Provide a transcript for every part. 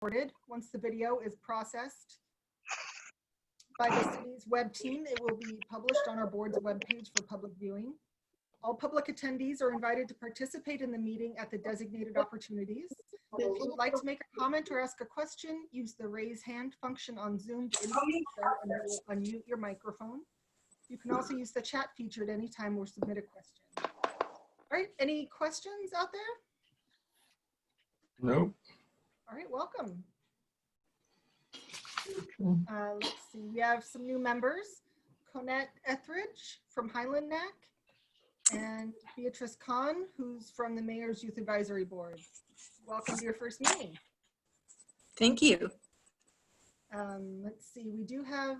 recorded. Once the video is processed by the city's web team, it will be published on our board's webpage for public viewing. All public attendees are invited to participate in the meeting at the designated opportunities. If you would like to make a comment or ask a question, use the raise hand function on Zoom to indicate so, and it will unmute your microphone. You can also use the chat feature at any time or submit a question. All right, any questions out there? Nope. All right, welcome. Let's see, we have some new members. Konnette Etheridge from Highland and Beatrice Kahn, who's from the Mayor's Youth Advisory Board. Welcome to your first meeting. Thank you. Let's see, we do have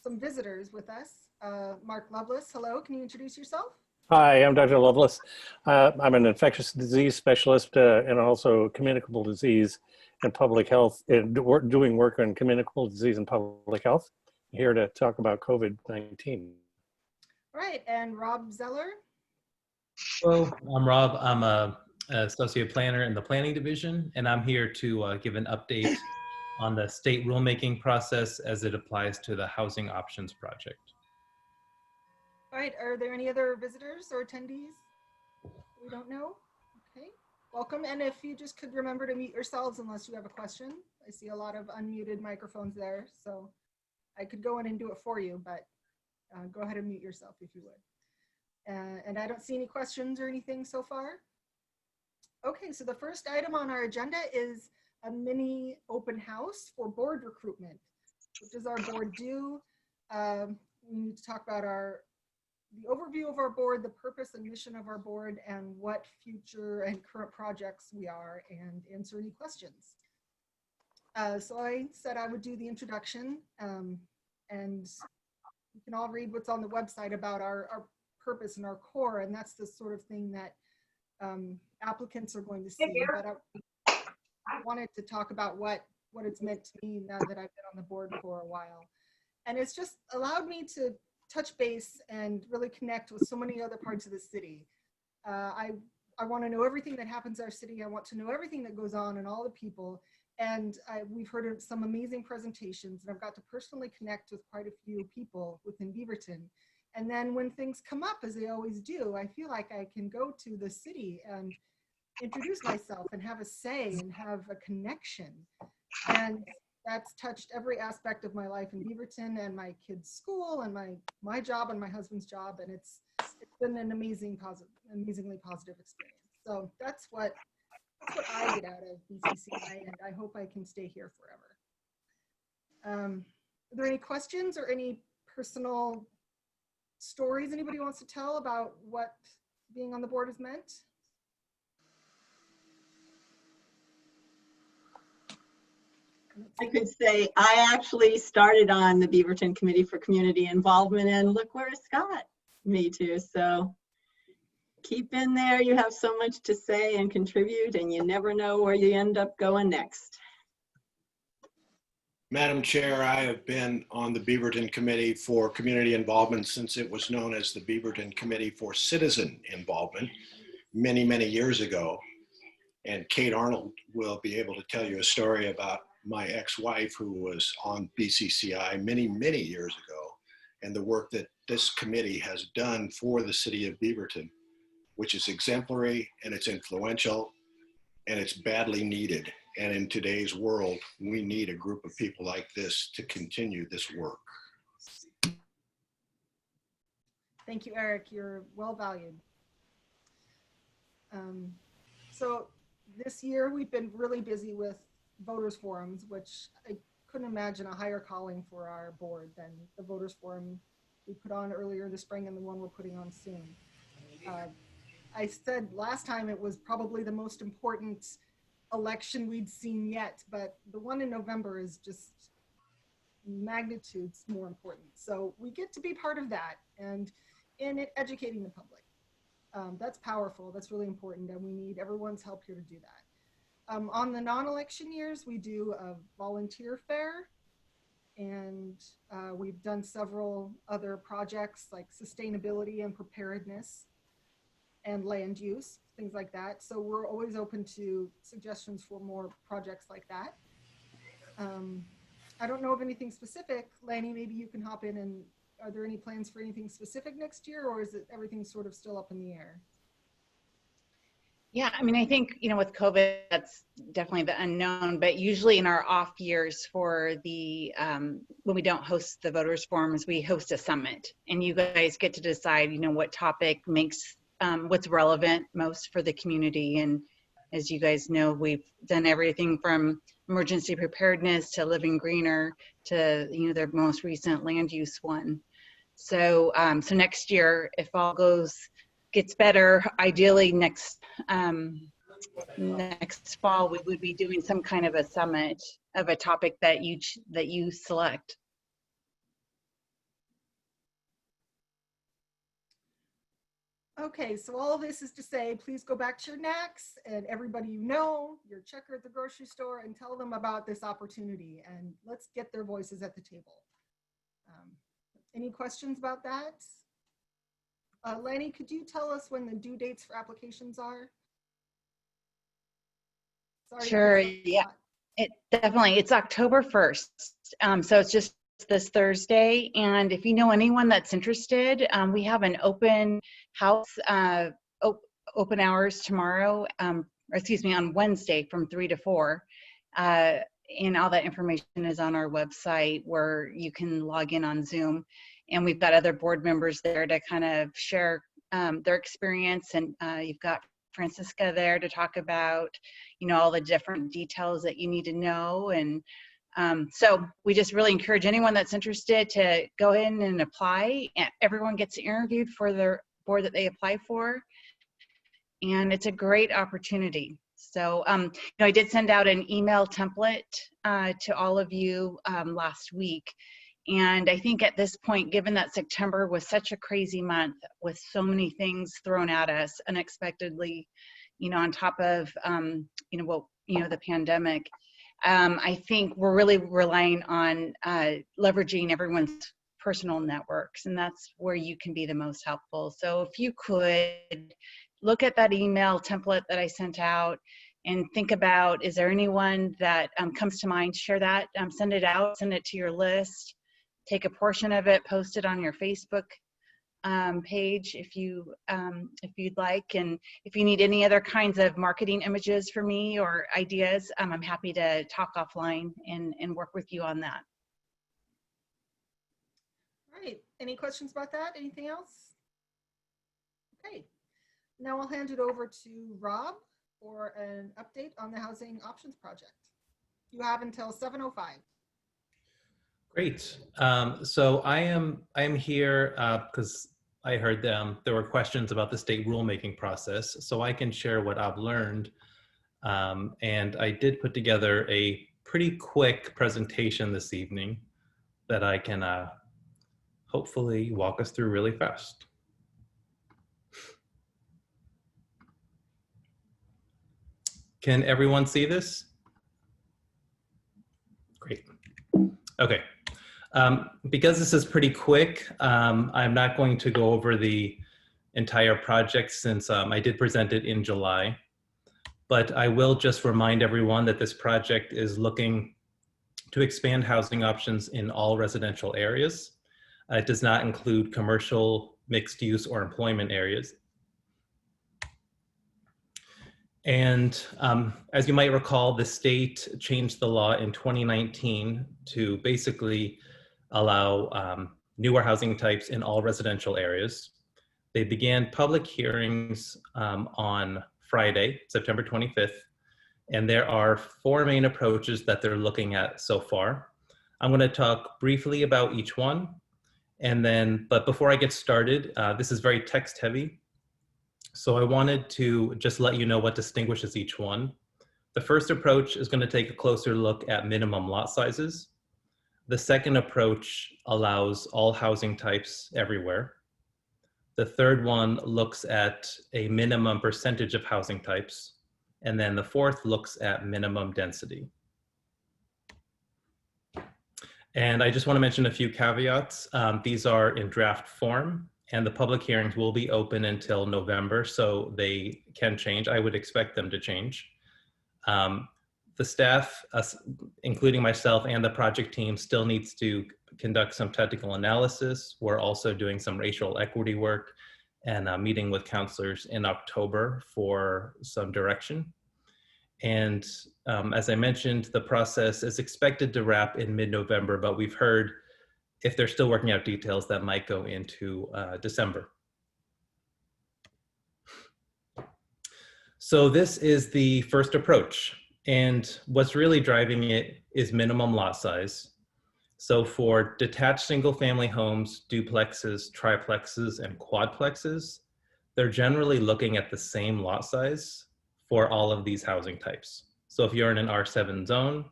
some visitors with us. Mark Loveless, hello, can you introduce yourself? Hi, I'm Dr. Loveless. I'm an infectious disease specialist and also communicable disease and public health, and doing work on communicable disease and public health. I'm here to talk about COVID-19. All right, and Rob Zoeller. Hello, I'm Rob. I'm an associate planner in the planning division, and I'm here to give an update on the state rulemaking process as it applies to the Housing Options Project. All right, are there any other visitors or attendees we don't know? Okay, welcome. And if you just could remember to mute yourselves unless you have a question. I see a lot of unmuted microphones there, so I could go in and do it for you, but go ahead and mute yourself if you would. And I don't see any questions or anything so far. Okay, so the first item on our agenda is a mini open house for board recruitment. What does our board do? We need to talk about the overview of our board, the purpose and mission of our board, and what future and current projects we are, and answer any questions. So I said I would do the introduction, and you can all read what's on the website about our purpose and our core, and that's the sort of thing that applicants are going to see. But I wanted to talk about what it's meant to me now that I've been on the board for a while. And it's just allowed me to touch base and really connect with so many other parts of the city. I want to know everything that happens in our city. I want to know everything that goes on and all the people. And we've heard some amazing presentations, and I've got to personally connect with quite a few people within Beaverton. And then when things come up, as they always do, I feel like I can go to the city and introduce myself and have a say and have a connection. And that's touched every aspect of my life in Beaverton and my kids' school and my job and my husband's job. And it's been an amazingly positive experience. So that's what I get out of BCCI, and I hope I can stay here forever. Are there any questions or any personal stories anybody wants to tell about what being on the board has meant? I could say I actually started on the Beaverton Committee for Community Involvement, and look where it's got me to. So keep in there. You have so much to say and contribute, and you never know where you end up going next. Madam Chair, I have been on the Beaverton Committee for Community Involvement since it was known as the Beaverton Committee for Citizen Involvement many, many years ago. And Kate Arnold will be able to tell you a story about my ex-wife who was on BCCI many, many years ago, and the work that this committee has done for the city of Beaverton, which is exemplary and it's influential and it's badly needed. And in today's world, we need a group of people like this to continue this work. Thank you, Eric. You're well valued. So this year we've been really busy with voters forums, which I couldn't imagine a higher calling for our board than the voters forum we put on earlier this spring and the one we're putting on soon. I said last time it was probably the most important election we'd seen yet, but the one in November is just magnitudes more important. So we get to be part of that and in it educating the public. That's powerful, that's really important, and we need everyone's help here to do that. On the non-election years, we do a volunteer fair, and we've done several other projects like sustainability and preparedness and land use. things like that. So we're always open to suggestions for more projects like that. I don't know of anything specific. Lani, maybe you can hop in, and are there any plans for anything specific next year, or is it everything sort of still up in the air? Yeah, I mean, I think, with COVID, that's definitely the unknown, but usually in our off years for the, when we don't host the voters forums, we host a summit, and you guys get to decide, what topic makes, what's relevant most for the community. And as you guys know, we've done everything from emergency preparedness to living greener to, their most recent land use one. So, so next year, if all gets better, ideally next fall, we would be doing some kind of a summit of a topic that you select. Okay, so all of this is to say, please go back to your NACs and everybody your checker at the grocery store, and tell them about this opportunity, and let's get their voices at the table. Any questions about that? Lani, could you tell us when the due dates for applications are? Sorry, Sure, yeah, it's October 1st. So it's just this Thursday. And if you know anyone that's interested, we have an open house, open hours tomorrow, on Wednesday from 3 to 4. And all that information is on our website where you can log in on Zoom. And we've got other board members there to kind of share their experience. And you've got Francisca there to talk about, all the different details that you need to know. And so we just really encourage anyone that's interested to go in and apply. Everyone gets interviewed for their board that they apply for. And it's a great opportunity. So, I did send out an email template to all of you last week. And I think at this point, given that September was such a crazy month with so many things thrown at us unexpectedly, on top of, the pandemic, I think we're really relying on leveraging everyone's personal networks, and that's where you can be the most helpful. So if you could look at that email template that I sent out and think about, is there anyone that comes to mind, share that, send it out, send it to your list, take a portion of it, post it on your Facebook page if you'd like. And if you need any other kinds of marketing images for me or ideas, I'm happy to talk offline and work with you on that. All right, any questions about that? Anything else? Okay, now I'll hand it over to Rob for an update on the Housing Options Project. You have until 7:05. Great. So I am here because I heard there were questions about the state rulemaking process, so I can share what I've learned. And I did put together a pretty quick presentation this evening that I can hopefully walk us through really fast. Can everyone see this? Great. Okay. Because this is pretty quick, I'm not going to go over the entire project since I did present it in July, but I will just remind everyone that this project is looking to expand housing options in all residential areas. It does not include commercial, mixed use, or employment areas. And as you might recall, the state changed the law in 2019 to basically allow newer housing types in all residential areas. They began public hearings on Friday, September 25th, and there are 4 main approaches that they're looking at so far. I'm going to talk briefly about each one, and then, but before I get started, this is very text heavy. So I wanted to just let you know what distinguishes each one. The first approach is going to take a closer look at minimum lot sizes. The second approach allows all housing types everywhere. The third one looks at a minimum percentage of housing types. And then the fourth looks at minimum density. And I just want to mention a few caveats. These are in draft form, and the public hearings will be open until November, so they can change. I would expect them to change. The staff, including myself and the project team, still needs to conduct some technical analysis. We're also doing some racial equity work and meeting with counselors in October for some direction. And as I mentioned, the process is expected to wrap in mid-November, but we've heard if they're still working out details, that might go into December. So this is the first approach. And what's really driving it is minimum lot size. So for detached single family homes, duplexes, triplexes, and quadplexes, they're generally looking at the same lot size for all of these housing types. So if you're in an R7 zone,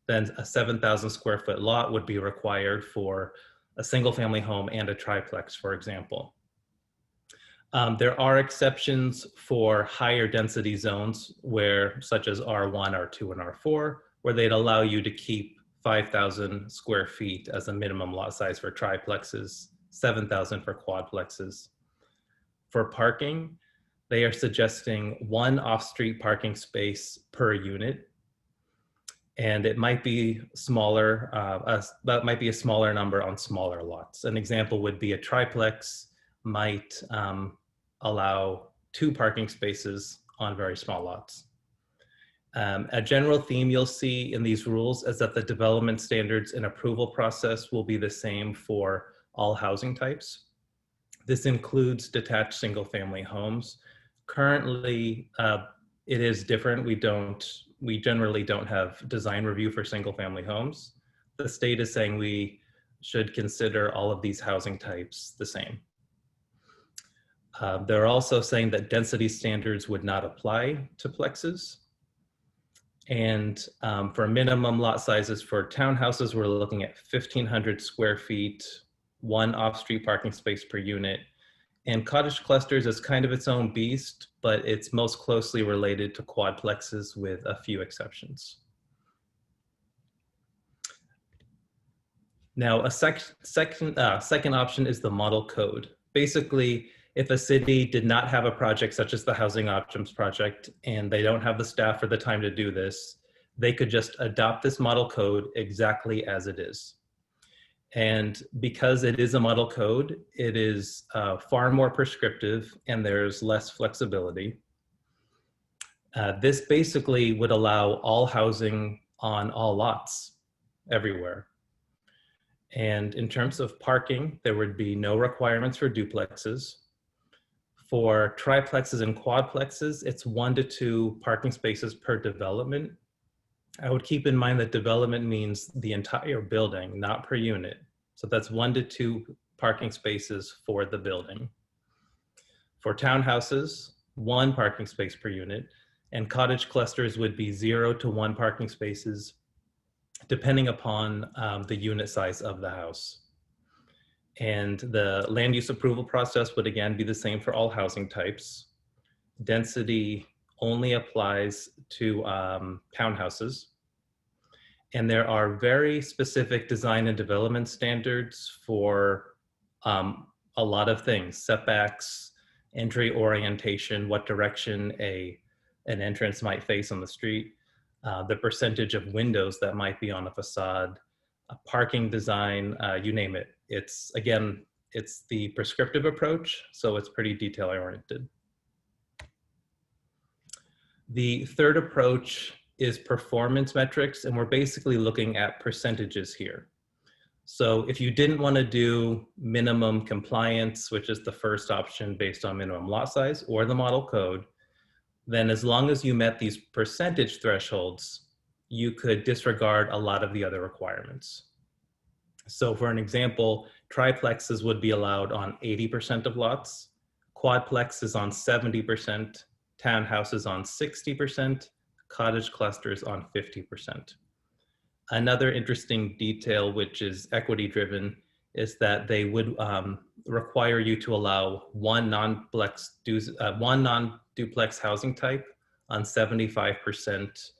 then a 7,000 square foot lot would be required for a single family home and a triplex, for example. There are exceptions for higher density zones where, such as R1, R2, and R4, where they'd allow you to keep 5,000 square feet as a minimum lot size for triplexes, 7,000 for quadplexes. For parking, they are suggesting 1 off-street parking space per unit. And it might be smaller, that might be a smaller number on smaller lots. An example would be a triplex might allow 2 parking spaces on very small lots. A general theme you'll see in these rules is that the development standards and approval process will be the same for all housing types. This includes detached single family homes. Currently, it is different. We generally don't have design review for single family homes. The state is saying we should consider all of these housing types the same. They're also saying that density standards would not apply to plexes. And for minimum lot sizes for townhouses, we're looking at 1,500 square feet, 1 off-street parking space per unit. And cottage clusters is kind of its own beast, but it's most closely related to quadplexes with a few exceptions. Now, a second option is the model code. Basically, if a city did not have a project such as the Housing Options Project, and they don't have the staff or the time to do this, they could just adopt this model code exactly as it is. And because it is a model code, it is far more prescriptive and there's less flexibility. This basically would allow all housing on all lots everywhere. And in terms of parking, there would be no requirements for duplexes. For triplexes and quadplexes, it's 1 to 2 parking spaces per development. I would keep in mind that development means the entire building, not per unit. So that's 1 to 2 parking spaces for the building. For townhouses, 1 parking space per unit, and cottage clusters would be 0 to 1 parking spaces, depending upon the unit size of the house. And the land use approval process would again be the same for all housing types. Density only applies to townhouses. And there are very specific design and development standards for a lot of things: setbacks, entry orientation, what direction an entrance might face on the street, the percentage of windows that might be on a facade, parking design, you name it. It's, again, it's the prescriptive approach, so it's pretty detail oriented. The third approach is performance metrics, and we're basically looking at percentages here. So if you didn't want to do minimum compliance, which is the first option based on minimum lot size or the model code, then as long as you met these percentage thresholds, you could disregard a lot of the other requirements. So for an example, triplexes would be allowed on 80% of lots, quadplexes on 70%, townhouses on 60%, cottage clusters on 50%. Another interesting detail, which is equity driven, is that they would require you to allow one non-duplex housing type on 75%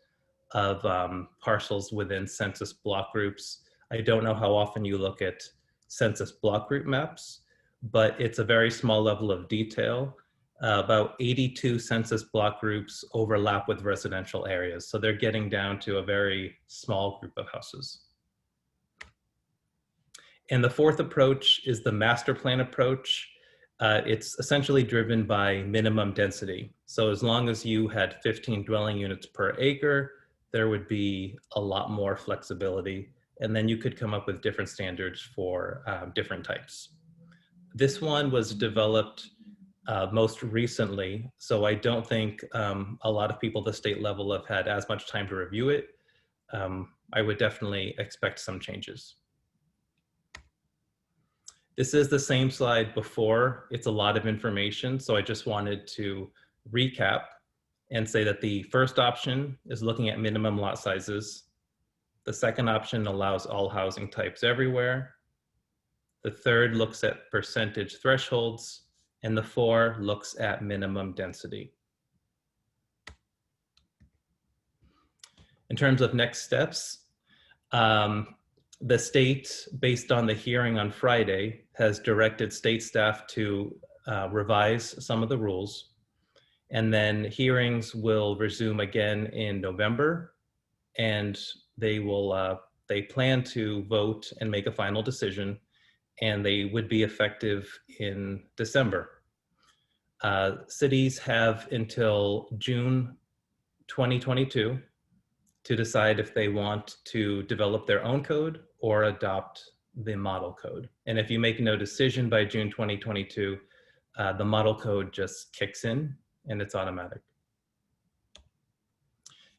of parcels within census block groups. I don't know how often you look at census block group maps, but it's a very small level of detail. About 82 census block groups overlap with residential areas. So they're getting down to a very small group of houses. And the fourth approach is the master plan approach. It's essentially driven by minimum density. So as long as you had 15 dwelling units per acre, there would be a lot more flexibility. And then you could come up with different standards for different types. This one was developed most recently, so I don't think a lot of people at the state level have had as much time to review it. I would definitely expect some changes. This is the same slide before. It's a lot of information, so I just wanted to recap and say that the first option is looking at minimum lot sizes. The second option allows all housing types everywhere. The third looks at percentage thresholds, and the four looks at minimum density. In terms of next steps, the state, based on the hearing on Friday, has directed state staff to revise some of the rules. And then hearings will resume again in November, and they plan to vote and make a final decision, and they would be effective in December. Cities have until June 2022 to decide if they want to develop their own code or adopt the model code. And if you make no decision by June 2022, the model code just kicks in and it's automatic.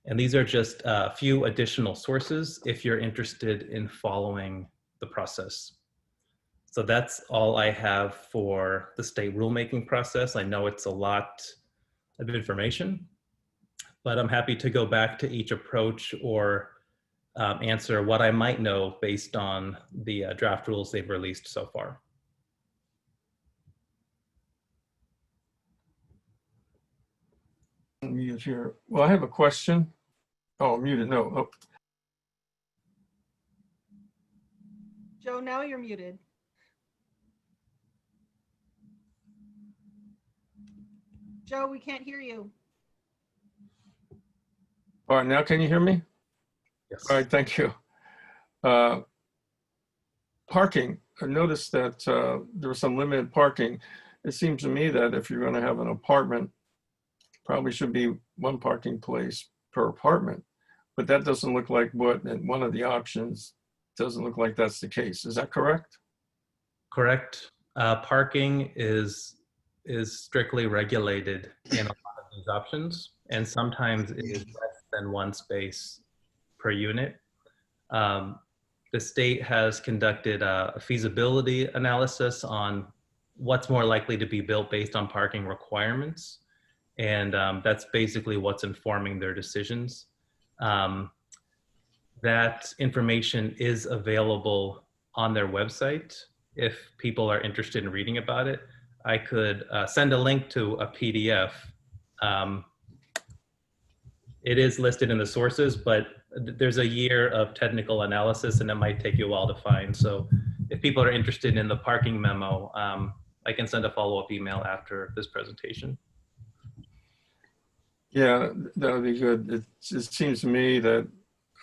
And these are just a few additional sources if you're interested in following the process. So that's all I have for the state rulemaking process. I know it's a lot of information, but I'm happy to go back to each approach or answer what I might know based on the draft rules they've released so far. Mute here. Well, I have a question. Oh, muted. No. Oh. Joe, now you're muted. Joe, we can't hear you. All right, now can you hear me? Yes. All right, thank you. Parking. I noticed that there was some limited parking. It seems to me that if you're going to have an apartment, probably should be one parking place per apartment, but that doesn't look like what, and one of the options doesn't look like that's the case. Is that correct? Correct. Parking is strictly regulated in a lot of these options, and sometimes it is less than one space per unit. The state has conducted a feasibility analysis on what's more likely to be built based on parking requirements. And that's basically what's informing their decisions. That information is available on their website. If people are interested in reading about it, I could send a link to a PDF. It is listed in the sources, but there's a year of technical analysis and it might take you a while to find. So if people are interested in the parking memo, I can send a follow-up email after this presentation. Yeah, that would be good. It seems to me that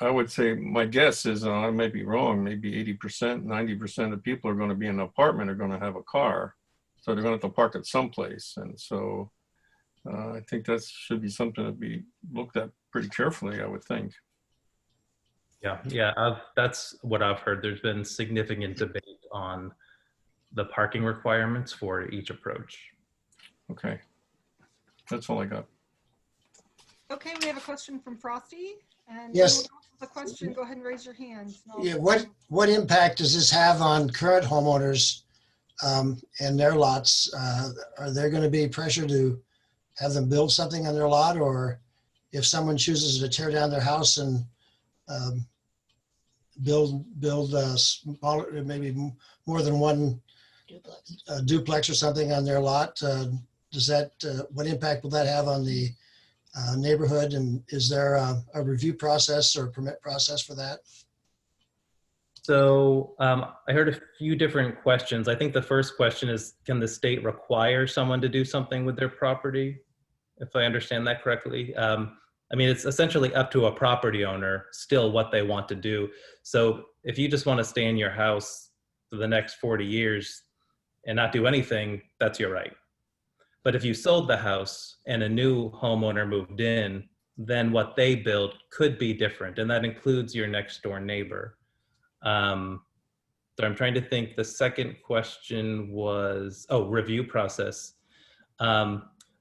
I would say, my guess is, I may be wrong, maybe 80%, 90% of people are going to be in an apartment are going to have a car. So they're going to have to park at some place. And so I think that should be something to be looked at pretty carefully, I would think. Yeah, that's what I've heard. There's been significant debate on the parking requirements for each approach. Okay, that's all I got. Okay, we have a question from Frosty. And Yes. anyone else with a question, go ahead and raise your hand. Yeah, what impact does this have on current homeowners and their lots? Are there going to be pressure to have them build something on their lot, or if someone chooses to tear down their house and build smaller, maybe more than one duplex or something on their lot? Does that what impact will that have on the neighborhood, and is there a review process or permit process for that? So I heard a few different questions. I think the first question is, can the state require someone to do something with their property? If I understand that correctly. I mean, it's essentially up to a property owner still what they want to do. So if you just want to stay in your house for the next 40 years and not do anything, that's your right. But if you sold the house and a new homeowner moved in, then what they build could be different. And that includes your next door neighbor. So I'm trying to think, the second question was, oh, review process.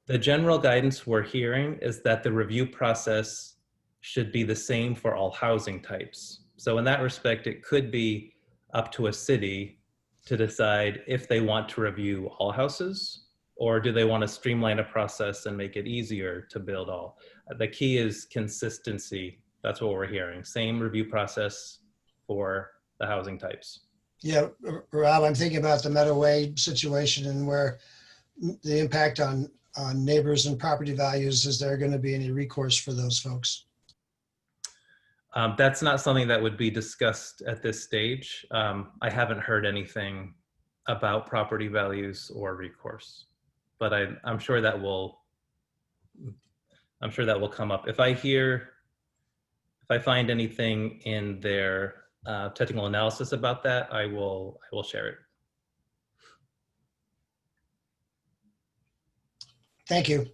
The general guidance we're hearing is that the review process should be the same for all housing types. So in that respect, it could be up to a city to decide if they want to review all houses, or do they want to streamline a process and make it easier to build all. The key is consistency. That's what we're hearing. Same review process for the housing types. Yeah, Rob, I'm thinking about the Meadow Way situation and where the impact on neighbors and property values. Is there going to be any recourse for those folks? That's not something that would be discussed at this stage. I haven't heard anything about property values or recourse, but I'm sure that will come up. If I find anything in their technical analysis about that, I will share it. Thank you.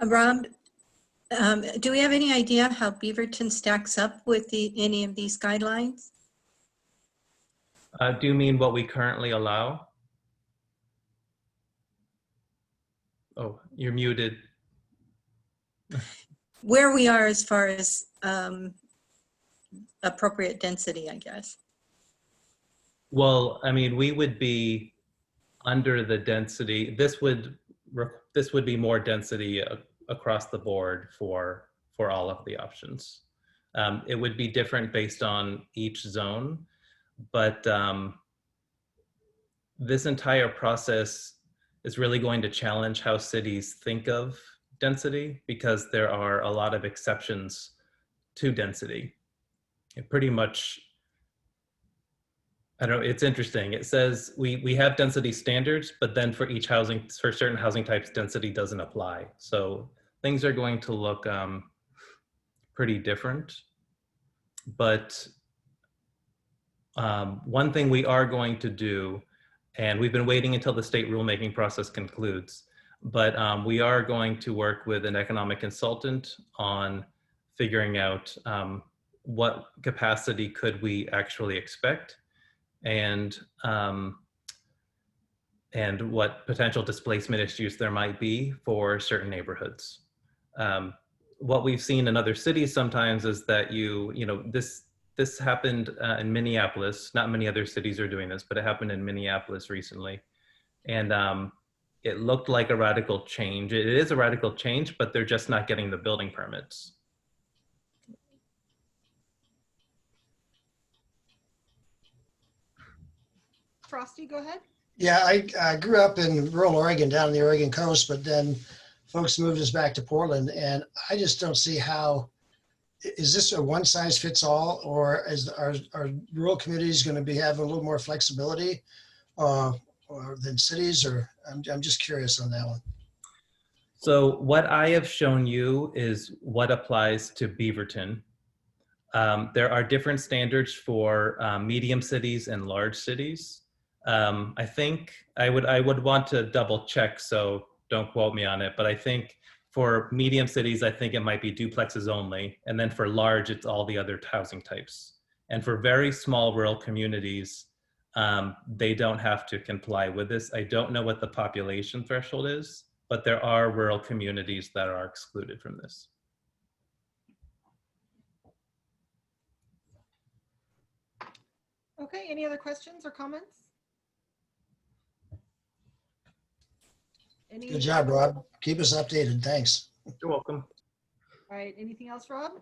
Rob, do we have any idea how Beaverton stacks up with any of these guidelines? Do you mean what we currently allow? Oh, you're muted. Where we are as far as appropriate density, I guess. Well, I mean, we would be under the density. This would be more density across the board for all of the options. It would be different based on each zone, but this entire process is really going to challenge how cities think of density, because there are a lot of exceptions to density. It pretty much, I don't know, it's interesting. It says we have density standards, but then for certain housing types, density doesn't apply. So things are going to look pretty different. But one thing we are going to do, and we've been waiting until the state rulemaking process concludes, but we are going to work with an economic consultant on figuring out what capacity could we actually expect, and what potential displacement issues there might be for certain neighborhoods. What we've seen in other cities sometimes is that this happened in Minneapolis. Not many other cities are doing this, but it happened in Minneapolis recently. And it looked like a radical change. It is a radical change, but they're just not getting the building permits. Frosty, go ahead. Yeah, I grew up in rural Oregon, down on the Oregon coast, but then folks moved us back to Portland, and I just don't see how. Is this a one size fits all, or are rural communities going to have a little more flexibility than cities? Or I'm just curious on that one. So what I have shown you is what applies to Beaverton. There are different standards for medium cities and large cities. I think I would want to double check, so don't quote me on it, but I think for medium cities, I think it might be duplexes only. And then for large, it's all the other housing types. And for very small rural communities, they don't have to comply with this. I don't know what the population threshold is, but there are rural communities that are excluded from this. Okay, any other questions or comments? Good job, Rob. Keep us updated. Thanks. You're welcome. All right, anything else, Rob?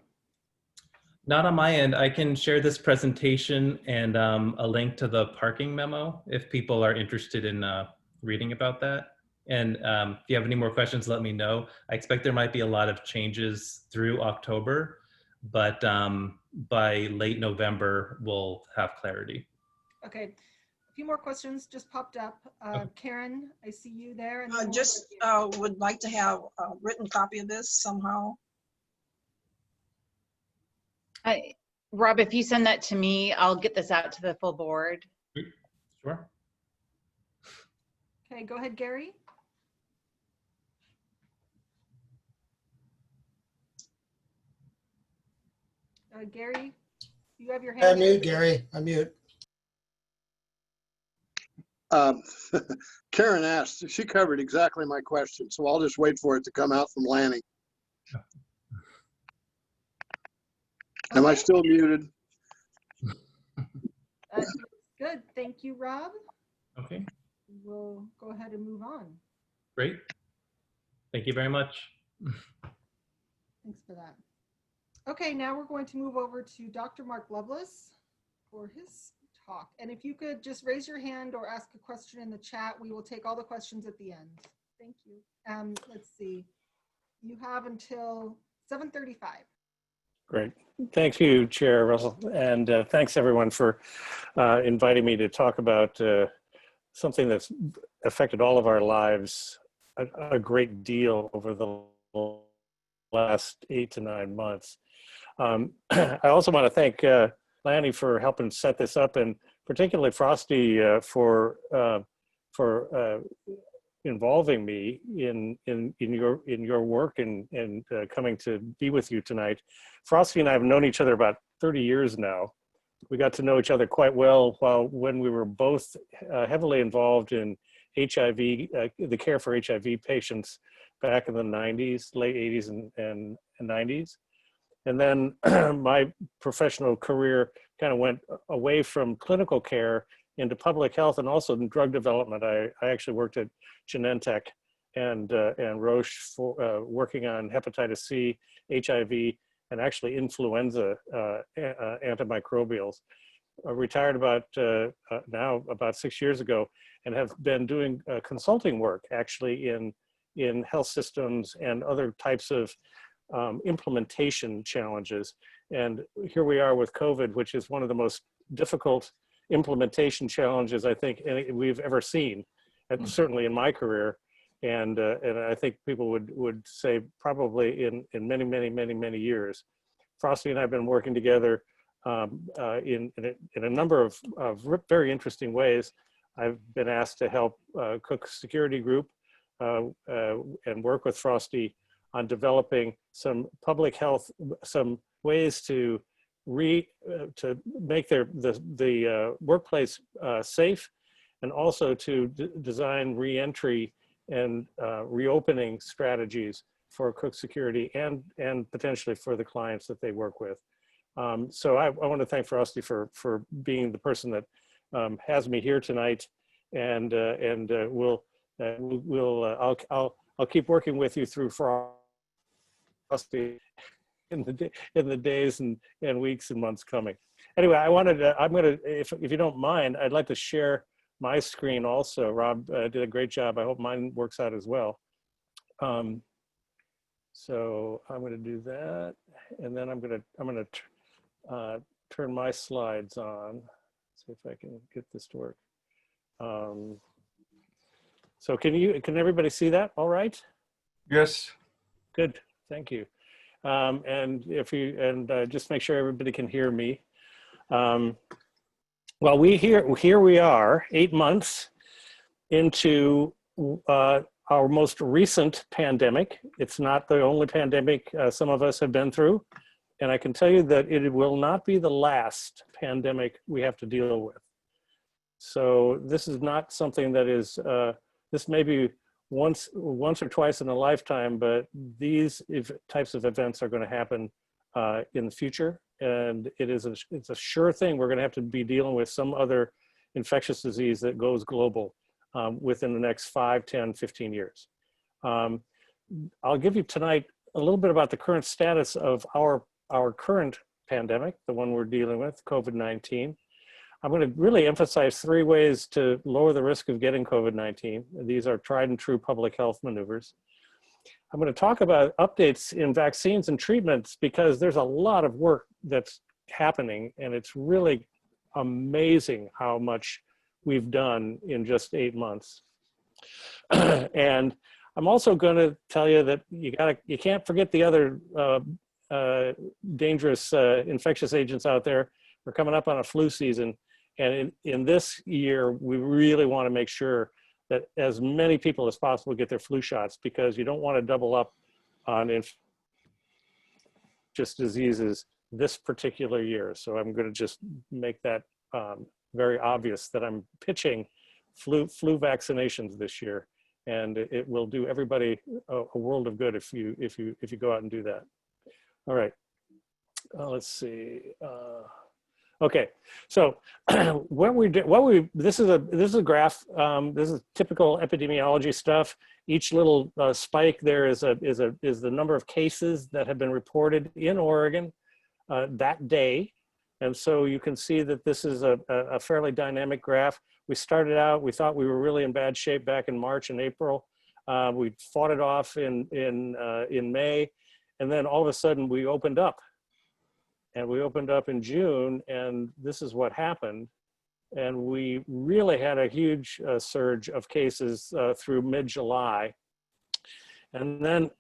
Not on my end. I can share this presentation and a link to the parking memo if people are interested in reading about that. And if you have any more questions, let me know. I expect there might be a lot of changes through October, but by late November, we'll have clarity. Okay, a few more questions just popped up. Karen, I see you there. And then Just would like to have a written copy of this somehow. Rob, if you send that to me, I'll get this out to the full board. Sure. Okay, go ahead, Gary. Gary, you have your hand. Unmute, Gary, unmute. Karen asked, she covered exactly my question, so I'll just wait for it to come out from Lani. Am I still muted? Good, thank you, Rob. Okay, We'll go ahead and move on. great. Thank you very much. Thanks for that. Okay, now we're going to move over to Dr. Mark Loveless for his talk. And if you could just raise your hand or ask a question in the chat, we will take all the questions at the end. Thank you. Let's see. You have until 7:35. Great. Thank you, Chair Russell. And thanks everyone for inviting me to talk about something that's affected all of our lives a great deal over the last 8 to 9 months. I also want to thank Lani for helping set this up, and particularly Frosty for involving me in your work and coming to be with you tonight. Frosty and I have known each other about 30 years now. We got to know each other quite well when we were both heavily involved in HIV, the care for HIV patients back in the 90s, late 80s and 90s. And then my professional career kind of went away from clinical care into public health and also in drug development. I actually worked at Genentech and Roche for working on hepatitis C, HIV, and actually influenza antimicrobials. I retired now about 6 years ago, and have been doing consulting work actually in health systems and other types of implementation challenges. And here we are with COVID, which is one of the most difficult implementation challenges I think we've ever seen, and certainly in my career. And I think people would say probably in many years. Frosty and I have been working together in a number of very interesting ways. I've been asked to help Cook Security Group and work with Frosty on developing some public health, some ways to make the workplace safe, and also to design re-entry and reopening strategies for Cook Security and potentially for the clients that they work with. So I want to thank Frosty for being the person that has me here tonight, and I'll keep working with you through Frosty in the days and weeks and months coming. Anyway, if you don't mind, I'd like to share my screen also. Rob did a great job. I hope mine works out as well. So I'm going to do that, and then I'm going to turn my slides on. See if I can get this to work. So can everybody see that all right? Yes. Good, thank you. And just make sure everybody can hear me. Well, here we are 8 months into our most recent pandemic. It's not the only pandemic some of us have been through. And I can tell you that it will not be the last pandemic we have to deal with. So this is not something that is, this may be once or twice in a lifetime, but these types of events are going to happen in the future. And it's a sure thing we're going to have to be dealing with some other infectious disease that goes global within the next 5, 10, 15 years. I'll give you tonight a little bit about the current status of our current pandemic, the one we're dealing with, COVID-19. I'm going to really emphasize 3 ways to lower the risk of getting COVID-19. These are tried and true public health maneuvers. I'm going to talk about updates in vaccines and treatments because there's a lot of work that's happening, and it's really amazing how much we've done in just 8 months. And I'm also going to tell you that you can't forget the other dangerous infectious agents out there. We're coming up on a flu season, and in this year, we really want to make sure that as many people as possible get their flu shots, because you don't want to double up on infectious diseases this particular year. So I'm going to just make that very obvious that I'm pitching flu vaccinations this year, and it will do everybody a world of good if you go out and do that. All right, let's see. Okay, so this is a graph. This is typical epidemiology stuff. Each little spike there is the number of cases that have been reported in Oregon that day, and so you can see that this is a fairly dynamic graph. We started out, we thought we were really in bad shape back in March and April. We fought it off in May, and then all of a sudden we opened up. And we opened up in June, and this is what happened. And we really had a huge surge of cases through mid-July. And then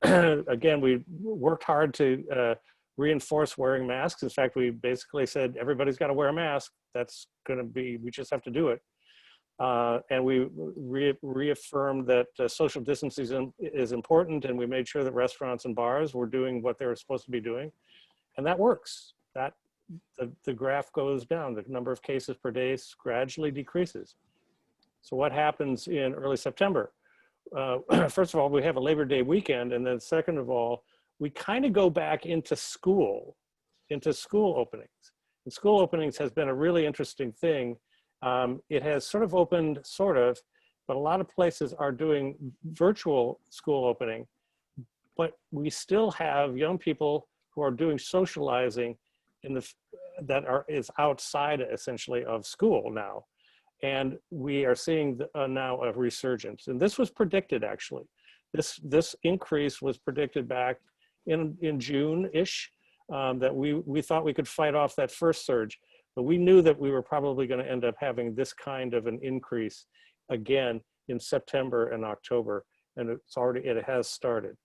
again, we worked hard to reinforce wearing masks. In fact, we basically said, everybody's got to wear a mask. That's going to be, we just have to do it. And we reaffirmed that social distancing is important, and we made sure that restaurants and bars were doing what they were supposed to be doing. And that works. The graph goes down. The number of cases per day gradually decreases. So what happens in early September? First of all, we have a Labor Day weekend, and then second of all, we kind of go back into school openings. And school openings has been a really interesting thing. It has sort of opened, but a lot of places are doing virtual school opening, but we still have young people who are doing socializing is outside essentially of school now. And we are seeing now a resurgence. And this was predicted, actually. This increase was predicted back in June-ish, that we thought we could fight off that first surge, but we knew that we were probably going to end up having this kind of an increase again in September and October, and it has started.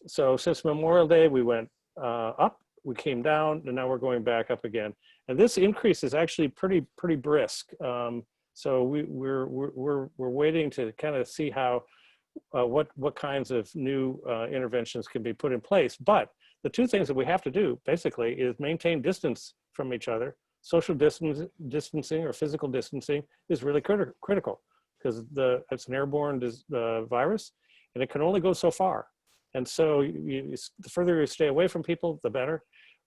So since Memorial Day, we went up, we came down, and now we're going back up again. And this increase is actually pretty brisk. So we're waiting to kind of see how what kinds of new interventions can be put in place. But the two things that we have to do basically is maintain distance from each other. Social distancing or physical distancing is really critical because it's an airborne virus, and it can only go so far. And so the further you stay away from people, the better.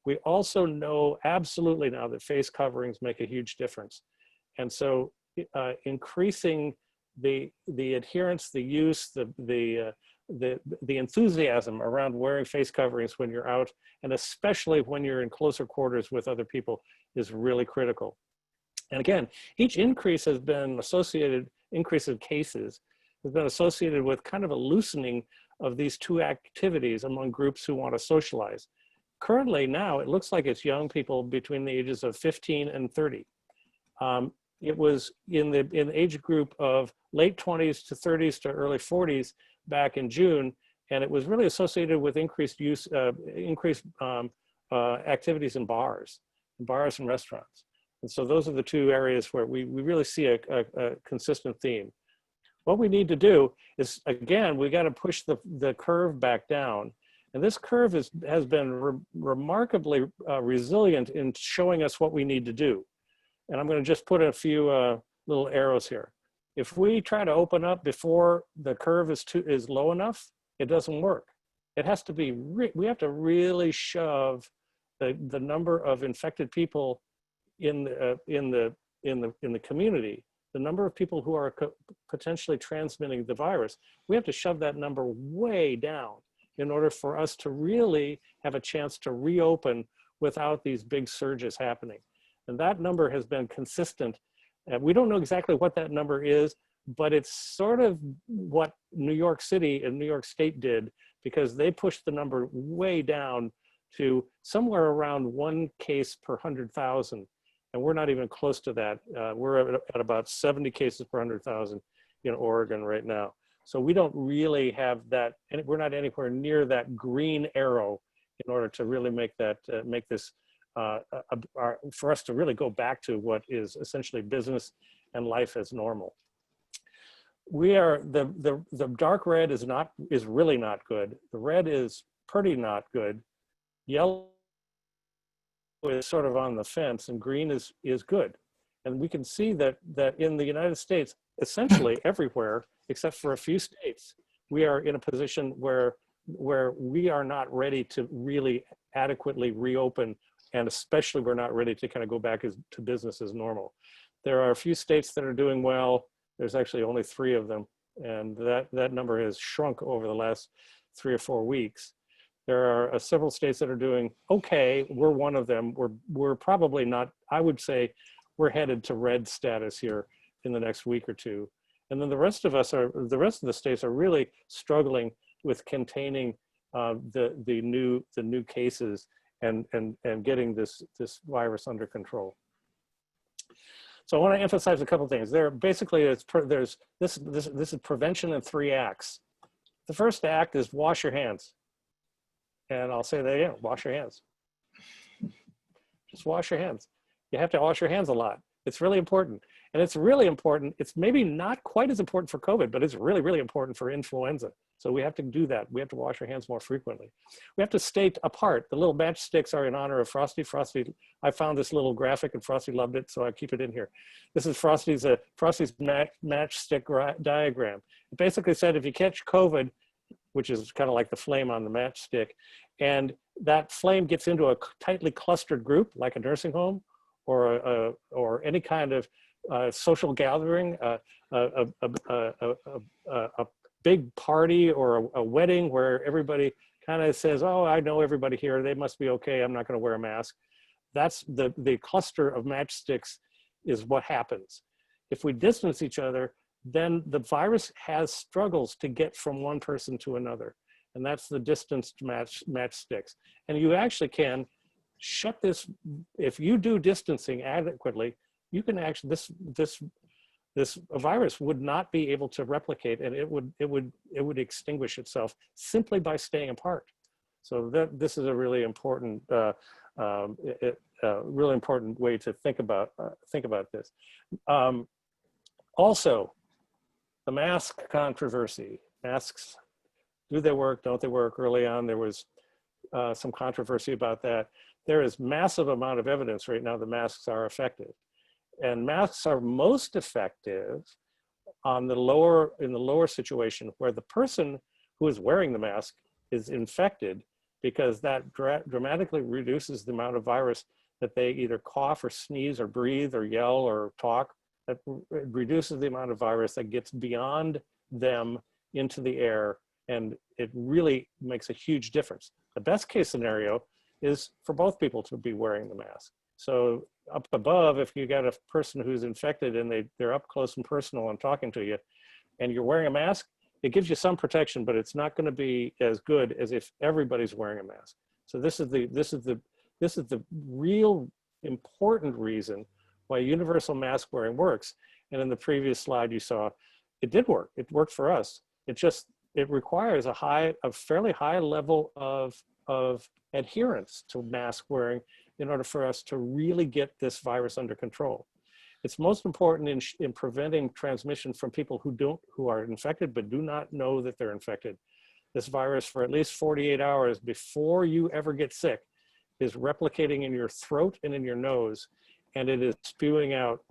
We also know absolutely now that face coverings make a huge difference. And so increasing the adherence, the use, the enthusiasm around wearing face coverings when you're out, and especially when you're in closer quarters with other people, is really critical. And again, each increase has been associated, increase of cases, has been associated with kind of a loosening of these two activities among groups who want to socialize. Currently now, it looks like it's young people between the ages of 15 and 30. It was in the age group of late 20s to 30s to early 40s back in June, and it was really associated with increased use, activities in bars and restaurants. And so those are the two areas where we really see a consistent theme. What we need to do is, again, we got to push the curve back down. And this curve has been remarkably resilient in showing us what we need to do. And I'm going to just put a few little arrows here. If we try to open up before the curve is low enough, it doesn't work. It has to be, we have to really shove the number of infected people in the community, the number of people who are potentially transmitting the virus. We have to shove that number way down in order for us to really have a chance to reopen without these big surges happening. And that number has been consistent. We don't know exactly what that number is, but it's sort of what New York City and New York State did because they pushed the number way down to somewhere around 1 case per 100,000. And we're not even close to that. We're at about 70 cases per 100,000 in Oregon right now. So we don't really have that, and we're not anywhere near that green arrow in order to really make that, make this, for us to really go back to what is essentially business and life as normal. We are, the dark red is really not good. The red is pretty not good. Yellow is sort of on the fence, and green is good. And we can see that in the United States, essentially everywhere, except for a few states, we are in a position where we are not ready to really adequately reopen, and especially we're not ready to kind of go back to business as normal. There are a few states that are doing well. There's actually only 3 of them, and that number has shrunk over the last 3 or 4 weeks. There are several states that are doing okay. We're one of them. We're probably not, I would say we're headed to red status here in the next week or 2. And then the rest of the states are really struggling with containing the new cases and getting this virus under control. So I want to emphasize a couple things. This is prevention in 3 acts. The first act is wash your hands. And I'll say that again, wash your hands. Just wash your hands. You have to wash your hands a lot. It's really important. And it's really important. It's maybe not quite as important for COVID, but it's really, really important for influenza. So we have to do that. We have to wash our hands more frequently. We have to stay apart. The little matchsticks are in honor of Frosty. Frosty, I found this little graphic and Frosty loved it, so I keep it in here. This is Frosty's matchstick diagram. It basically said if you catch COVID, which is kind of like the flame on the matchstick, and that flame gets into a tightly clustered group, like a nursing home or any kind of social gathering, a big party or a wedding where everybody kind of says, oh, I know everybody here, they must be okay, I'm not going to wear a mask. That's the cluster of matchsticks is what happens. If we distance each other, then the virus has struggles to get from one person to another. And that's the distanced matchsticks. And you actually can shut this, if you do distancing adequately, you can actually, this virus would not be able to replicate, and it would extinguish itself simply by staying apart. So this is a really important, really important way to think about this. Also, the mask controversy. Masks, do they work? Don't they work? Early on, there was some controversy about that. There is massive amount of evidence right now that masks are effective. And masks are most effective in the lower situation where the person who is wearing the mask is infected, because that dramatically reduces the amount of virus that they either cough or sneeze or breathe or yell or talk. That reduces the amount of virus that gets beyond them into the air, and it really makes a huge difference. The best case scenario is for both people to be wearing the mask. So up above, if you got a person who's infected and they're up close and personal and talking to you, and you're wearing a mask, it gives you some protection, but it's not going to be as good as if everybody's wearing a mask. So this is the real important reason why universal mask wearing works. And in the previous slide you saw, it did work. It worked for us. It requires a fairly high level of adherence to mask wearing in order for us to really get this virus under control. It's most important in preventing transmission from people who are infected but do not know that they're infected. This virus, for at least 48 hours before you ever get sick, is replicating in your throat and in your nose, and it is spewing out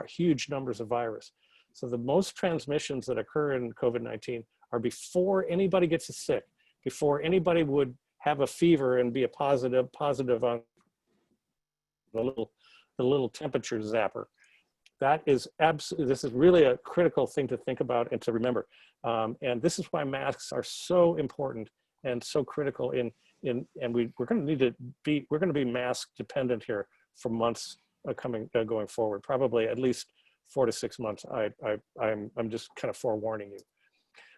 huge numbers of virus. So the most transmissions that occur in COVID-19 are before anybody gets sick, before anybody would have a fever and be a positive on the little temperature zapper. This is really a critical thing to think about and to remember. And this is why masks are so important and so critical we're going to be mask dependent here for months going forward, probably at least 4 to 6 months. I'm just kind of forewarning you.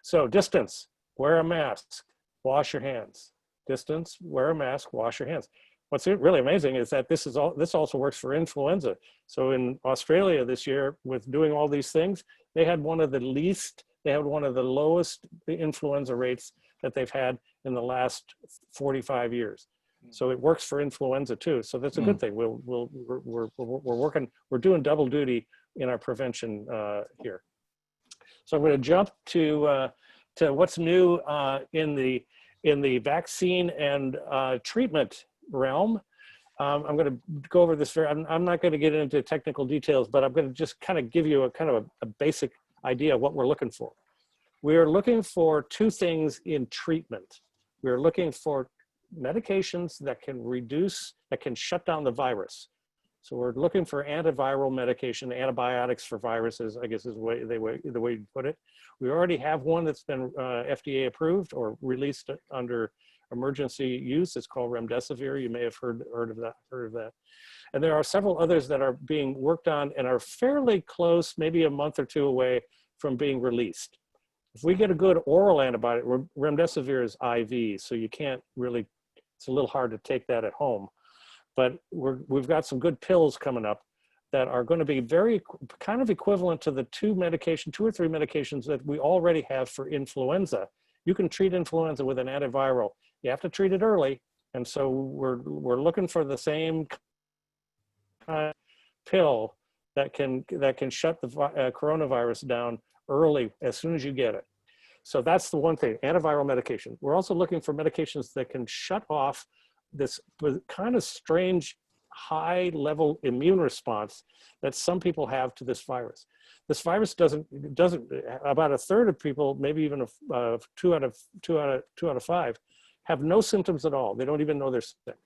So distance, wear a mask. wash your hands. Distance, wear a mask, wash your hands. What's really amazing is that this also works for influenza. So in Australia this year, with doing all these things, they had one of the lowest influenza rates that they've had in the last 45 years. So it works for influenza too. So that's a good thing. We're doing double duty in our prevention here. So I'm going to jump to what's new in the vaccine and treatment realm. I'm going to go over this. I'm not going to get into technical details, but I'm going to just kind of give you a basic idea of what we're looking for. We are looking for two things in treatment. We're looking for medications that can shut down the virus. So we're looking for antiviral medication, antibiotics for viruses, I guess is the way you put it. We already have one that's been FDA approved or released under emergency use. It's called remdesivir. You may have heard of that. And there are several others that are being worked on and are fairly close, maybe a month or two away from being released. If we get a good oral antibiotic, remdesivir is IV, so you can't really, it's a little hard to take that at home. But we've got some good pills coming up that are going to be very kind of equivalent to the two or three medications that we already have for influenza. You can treat influenza with an antiviral. You have to treat it early. And so we're looking for the same kind of pill that can shut the coronavirus down early as soon as you get it. So that's the one thing, antiviral medication. We're also looking for medications that can shut off this kind of strange high level immune response that some people have to this virus. This virus doesn't about a third of people, maybe even two out of five, have no symptoms at all. They don't even know they're sick.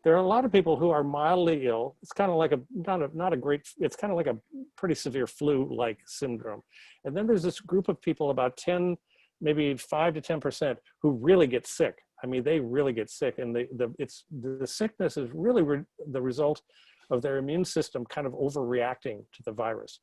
There are a lot of people who are mildly ill. It's kind of like it's kind of like a pretty severe flu-like syndrome. And then there's this group of people, about 10, maybe 5 to 10%, who really get sick. I mean, they really get sick, and the sickness is really the result of their immune system kind of overreacting to the virus.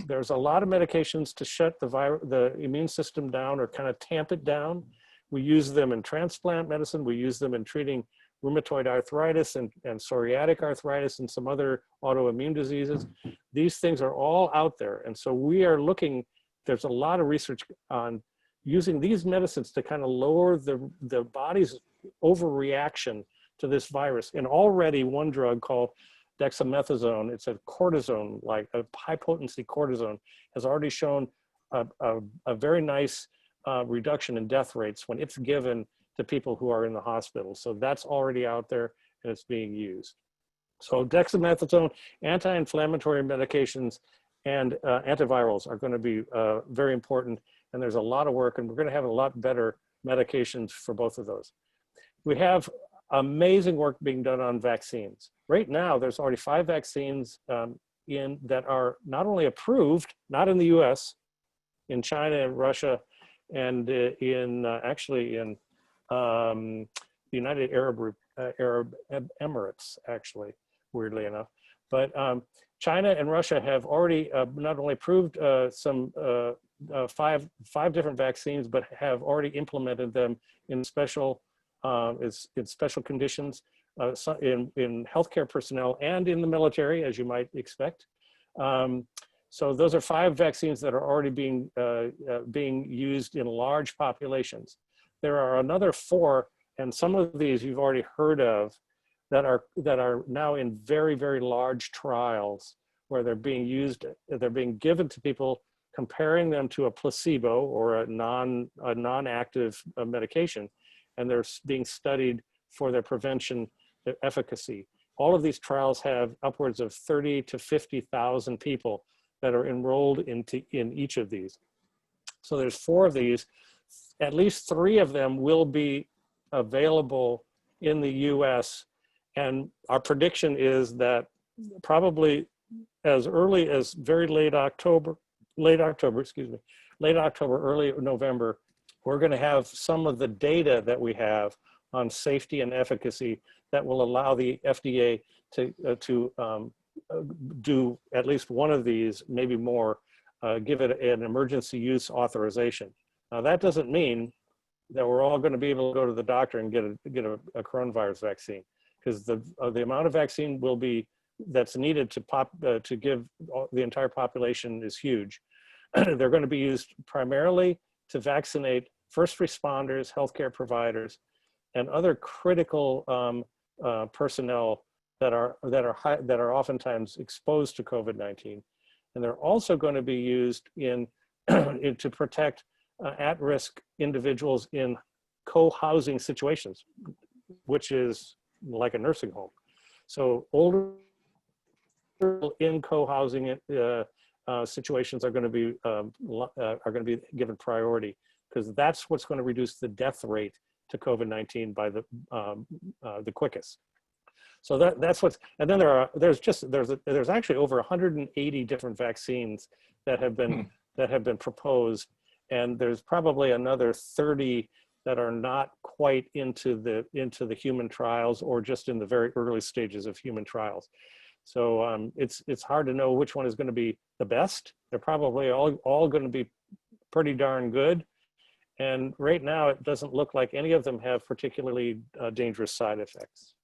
There's a lot of medications to shut the immune system down or kind of tamp it down. We use them in transplant medicine. We use them in treating rheumatoid arthritis and psoriatic arthritis and some other autoimmune diseases. These things are all out there. And so we are looking, there's a lot of research on using these medicines to kind of lower the body's overreaction to this virus. And already one drug called dexamethasone, it's a cortisone, like a high potency cortisone, has already shown a very nice reduction in death rates when it's given to people who are in the hospital. So that's already out there and it's being used. So dexamethasone, anti-inflammatory medications, and antivirals are going to be very important. And there's a lot of work, and we're going to have a lot better medications for both of those. We have amazing work being done on vaccines. Right now, there's already 5 vaccines that are not only approved, not in the US, in China and Russia, and actually in the United Arab Emirates, actually, weirdly enough. But China and Russia have already not only approved some 5 different vaccines, but have already implemented them in special conditions in healthcare personnel and in the military, as you might expect. So those are 5 vaccines that are already being used in large populations. There are another 4, and some of these you've already heard of, that are now in very, very large trials where they're being used, they're being given to people, comparing them to a placebo or a non-active medication, and they're being studied for their prevention efficacy. All of these trials have upwards of 30 to 50,000 people that are enrolled in each of these. So there's 4 of these. At least 3 of them will be available in the US. And our prediction is that probably as early as very late October, early November, we're going to have some of the data that we have on safety and efficacy that will allow the FDA to do at least one of these, maybe more, give it an emergency use authorization. Now that doesn't mean that we're all going to be able to go to the doctor and get a coronavirus vaccine, because the amount of vaccine that's needed to give the entire population is huge. They're going to be used primarily to vaccinate first responders, healthcare providers, and other critical personnel that are oftentimes exposed to COVID-19. And they're also going to be used to protect at-risk individuals in co-housing situations, which is like a nursing home. So older people in co-housing situations are going to be given priority, because that's what's going to reduce the death rate to COVID-19 by the quickest. So that's what's, and then there's actually over 180 different vaccines that have been proposed, and there's probably another 30 that are not quite into the human trials, or just in the very early stages of human trials. So it's hard to know which one is going to be the best. They're probably all going to be pretty darn good. And right now, it doesn't look like any of them have particularly dangerous side effects.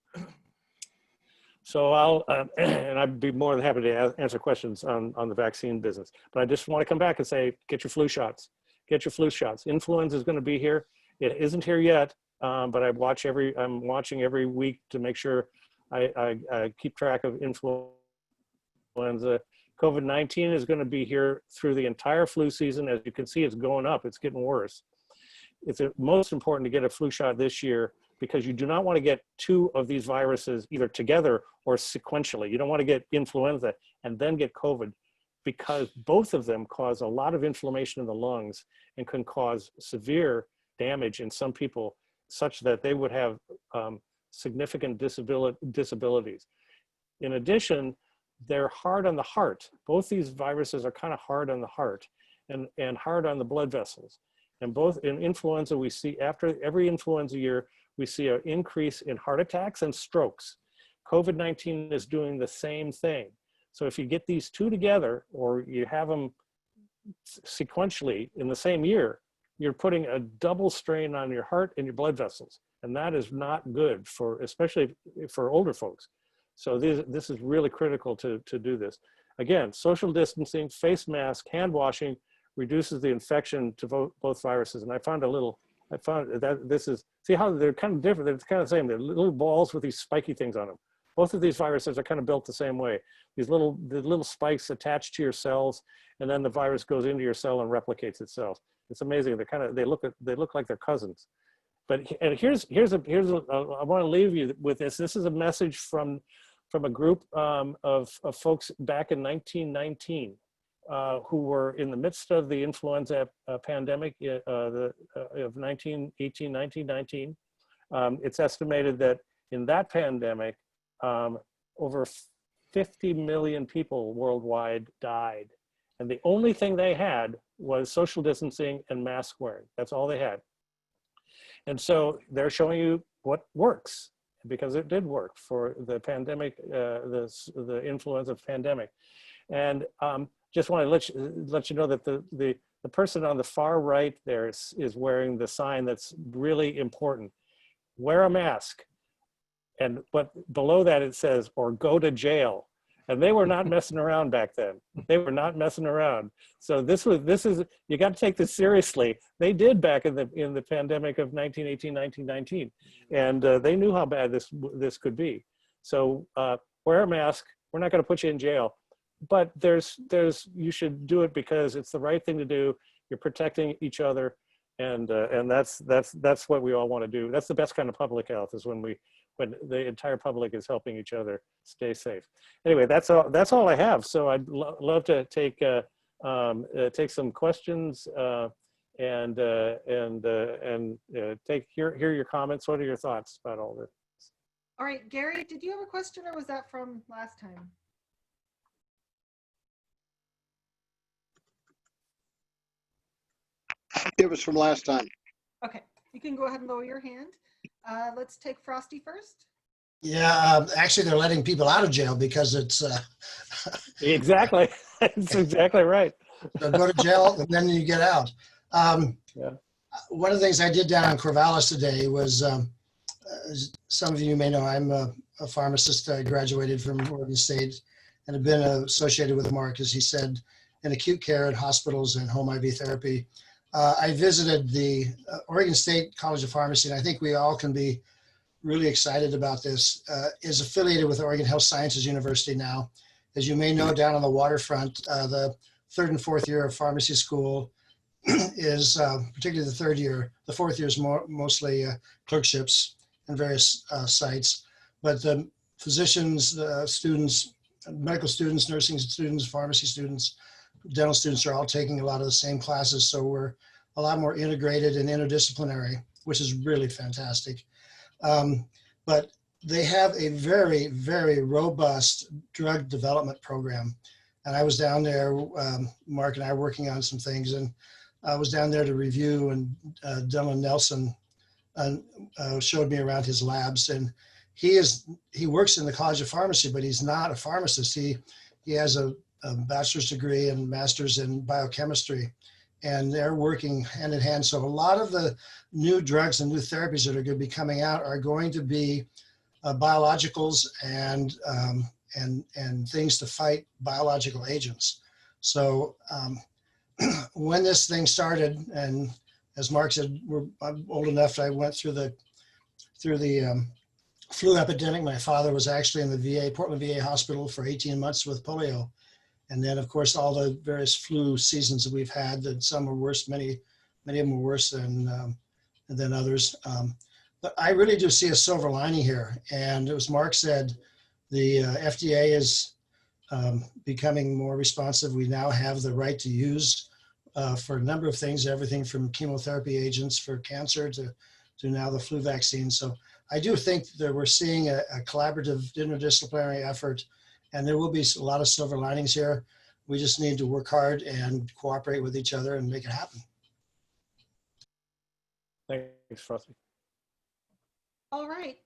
So and I'd be more than happy to answer questions on the vaccine business. But I just want to come back and say, get your flu shots. Get your flu shots. Influenza is going to be here. It isn't here yet, but I'm watching every week to make sure I keep track of influenza. COVID-19 is going to be here through the entire flu season. As you can see, it's going up. It's getting worse. It's most important to get a flu shot this year, because you do not want to get two of these viruses either together or sequentially. You don't want to get influenza and then get COVID, because both of them cause a lot of inflammation in the lungs and can cause severe damage in some people, such that they would have significant disabilities. In addition, they're hard on the heart. Both these viruses are kind of hard on the heart and hard on the blood vessels. And both in influenza, we see after every influenza year, we see an increase in heart attacks and strokes. COVID-19 is doing the same thing. So if you get these two together, or you have them sequentially in the same year, you're putting a double strain on your heart and your blood vessels. And that is not good, especially for older folks. So this is really critical to do this. Again, social distancing, face mask, hand washing reduces the infection to both viruses. And I found that this is, see how they're kind of different. They're kind of the same. They're little balls with these spiky things on them. Both of these viruses are kind of built the same way. The little spikes attach to your cells, and then the virus goes into your cell and replicates itself. It's amazing. They look like they're cousins. But I want to leave you with this. This is a message from a group of folks back in 1919 who were in the midst of the influenza pandemic of 1919. It's estimated that in that pandemic, over 50 million people worldwide died. And the only thing they had was social distancing and mask wearing. That's all they had. And so they're showing you what works, because it did work for the pandemic, the influenza pandemic. And just want to let you know that the person on the far right there is wearing the sign that's really important. Wear a mask. But below that it says, or go to jail. And they were not messing around back then. They were not messing around. So this is, you got to take this seriously. They did back in the pandemic of 1918, 1919. And they knew how bad this could be. So wear a mask. We're not going to put you in jail. But you should do it because it's the right thing to do. You're protecting each other. And that's what we all want to do. That's the best kind of public health, is when the entire public is helping each other stay safe. Anyway, that's all I have. So I'd love to take some questions and hear your comments. What are your thoughts about all this? All right, Gary, did you have a question, or was that from last time? It was from last time. Okay, you can go ahead and lower your hand. Let's take Frosty first. Yeah, actually, they're letting people out of jail because it's. Exactly. That's exactly right. So go to jail and then you get out. Yeah. one of the things I did down in Corvallis today was, as some of you may know, I'm a pharmacist. I graduated from Oregon State and have been associated with Mark, as he said, in acute care at hospitals and home IV therapy. I visited the Oregon State College of Pharmacy, and I think we all can be really excited about this, is affiliated with Oregon Health Sciences University now. As you may know, down on the waterfront, the 3rd and 4th year of pharmacy school is, particularly the 3rd year, the 4th year is mostly clerkships and various sites. But the physicians, students, medical students, nursing students, pharmacy students, dental students are all taking a lot of the same classes. So we're a lot more integrated and interdisciplinary, which is really fantastic. But they have a very, very robust drug development program. And I was down there, Mark and I were working on some things, and I was down there to review, and Dylan Nelson showed me around his labs. And he works in the College of Pharmacy, but he's not a pharmacist. He has a bachelor's degree and master's in biochemistry, and they're working hand in hand. So a lot of the new drugs and new therapies that are going to be coming out are going to be biologicals and things to fight biological agents. So when this thing started, and as Mark said, I'm old enough, I went through the flu epidemic. My father was actually in the VA, Portland VA hospital for 18 months with polio. And then, of course, all the various flu seasons that we've had, that some are worse, many of them are worse than others. But I really do see a silver lining here. And as Mark said, the FDA is becoming more responsive. We now have the right to use for a number of things, everything from chemotherapy agents for cancer to now the flu vaccine. So I do think that we're seeing a collaborative interdisciplinary effort, and there will be a lot of silver linings here. We just need to work hard and cooperate with each other and make it happen. Thanks, Frosty. All right,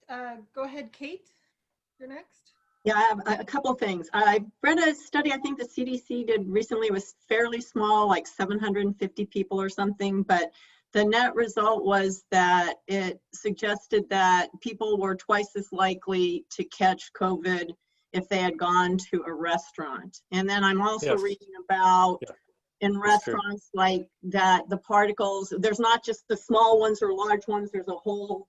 go ahead, Kate, you're next. Yeah, I have a couple of things. I read a study, I think the CDC did recently, was fairly small, like 750 people or something, but the net result was that it suggested that people were twice as likely to catch COVID if they had gone to a restaurant. And then I'm also reading about in restaurants like that, the particles, there's not just the small ones or large ones, there's a whole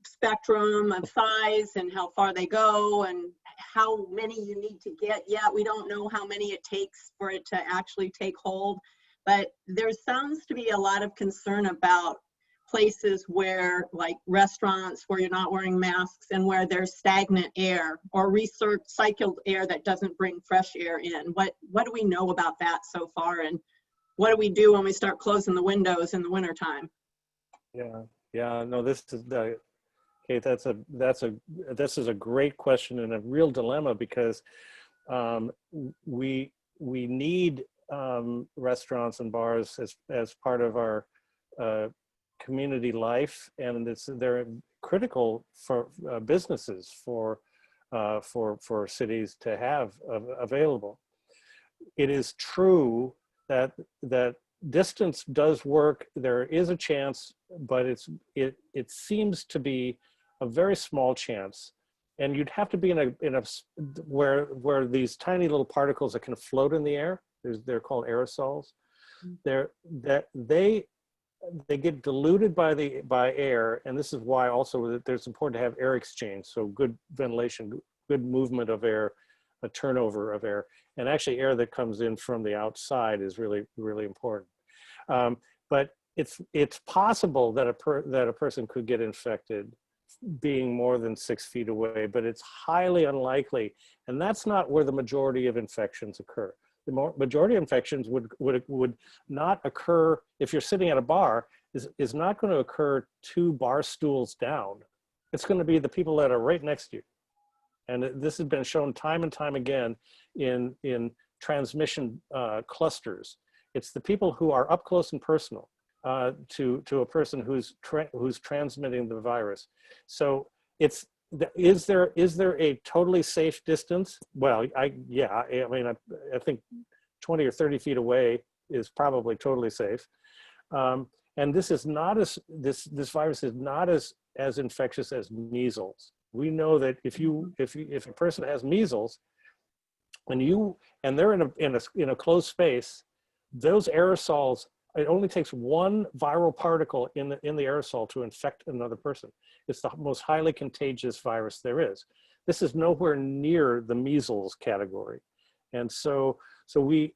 spectrum of size and how far they go and how many you need to get. Yeah, we don't know how many it takes for it to actually take hold, but there sounds to be a lot of concern about places where, like restaurants, where you're not wearing masks and where there's stagnant air or recycled air that doesn't bring fresh air in. What do we know about that so far, and what do we do when we start closing the windows in the wintertime? Yeah, no, this is Kate, this is a great question and a real dilemma, because we need restaurants and bars as part of our community life, and they're critical for businesses, for cities to have available. It is true that distance does work. There is a chance, but it seems to be a very small chance, and you'd have to be in a where these tiny little particles that can float in the air. They're called aerosols. They get diluted by air, and this is why also that it's important to have air exchange. So good ventilation, good movement of air, a turnover of air, and actually air that comes in from the outside is really, really important. But it's possible that a person could get infected being more than 6 feet away, but it's highly unlikely, and that's not where the majority of infections occur. The majority of infections would not occur if you're sitting at a bar, is not going to occur 2 bar stools down. It's going to be the people that are right next to you. And this has been shown time and time again in transmission clusters. It's the people who are up close and personal to a person who's transmitting the virus. So is there a totally safe distance? Well, I think 20 or 30 feet away is probably totally safe. And this is not as, this virus is not as infectious as measles. We know that if a person has measles, and they're in a closed space, those aerosols, it only takes one viral particle in the aerosol to infect another person. It's the most highly contagious virus there is. This is nowhere near the measles category. And so we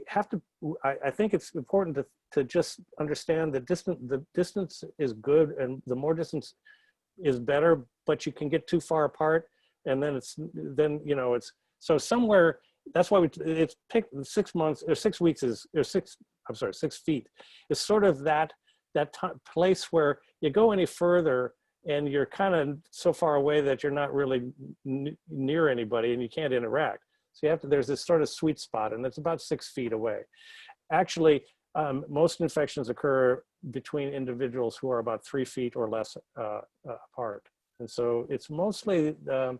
have to, I think it's important to just understand that the distance is good, and the more distance is better, but you can get too far apart, and then it's so somewhere. That's why it's picked 6 months or 6 weeks is, or 6 feet is sort of that place where you go any further and you're kind of so far away that you're not really near anybody and you can't interact. So there's this sort of sweet spot, and it's about 6 feet away. Actually, most infections occur between individuals who are about 3 feet or less apart. And so it's mostly the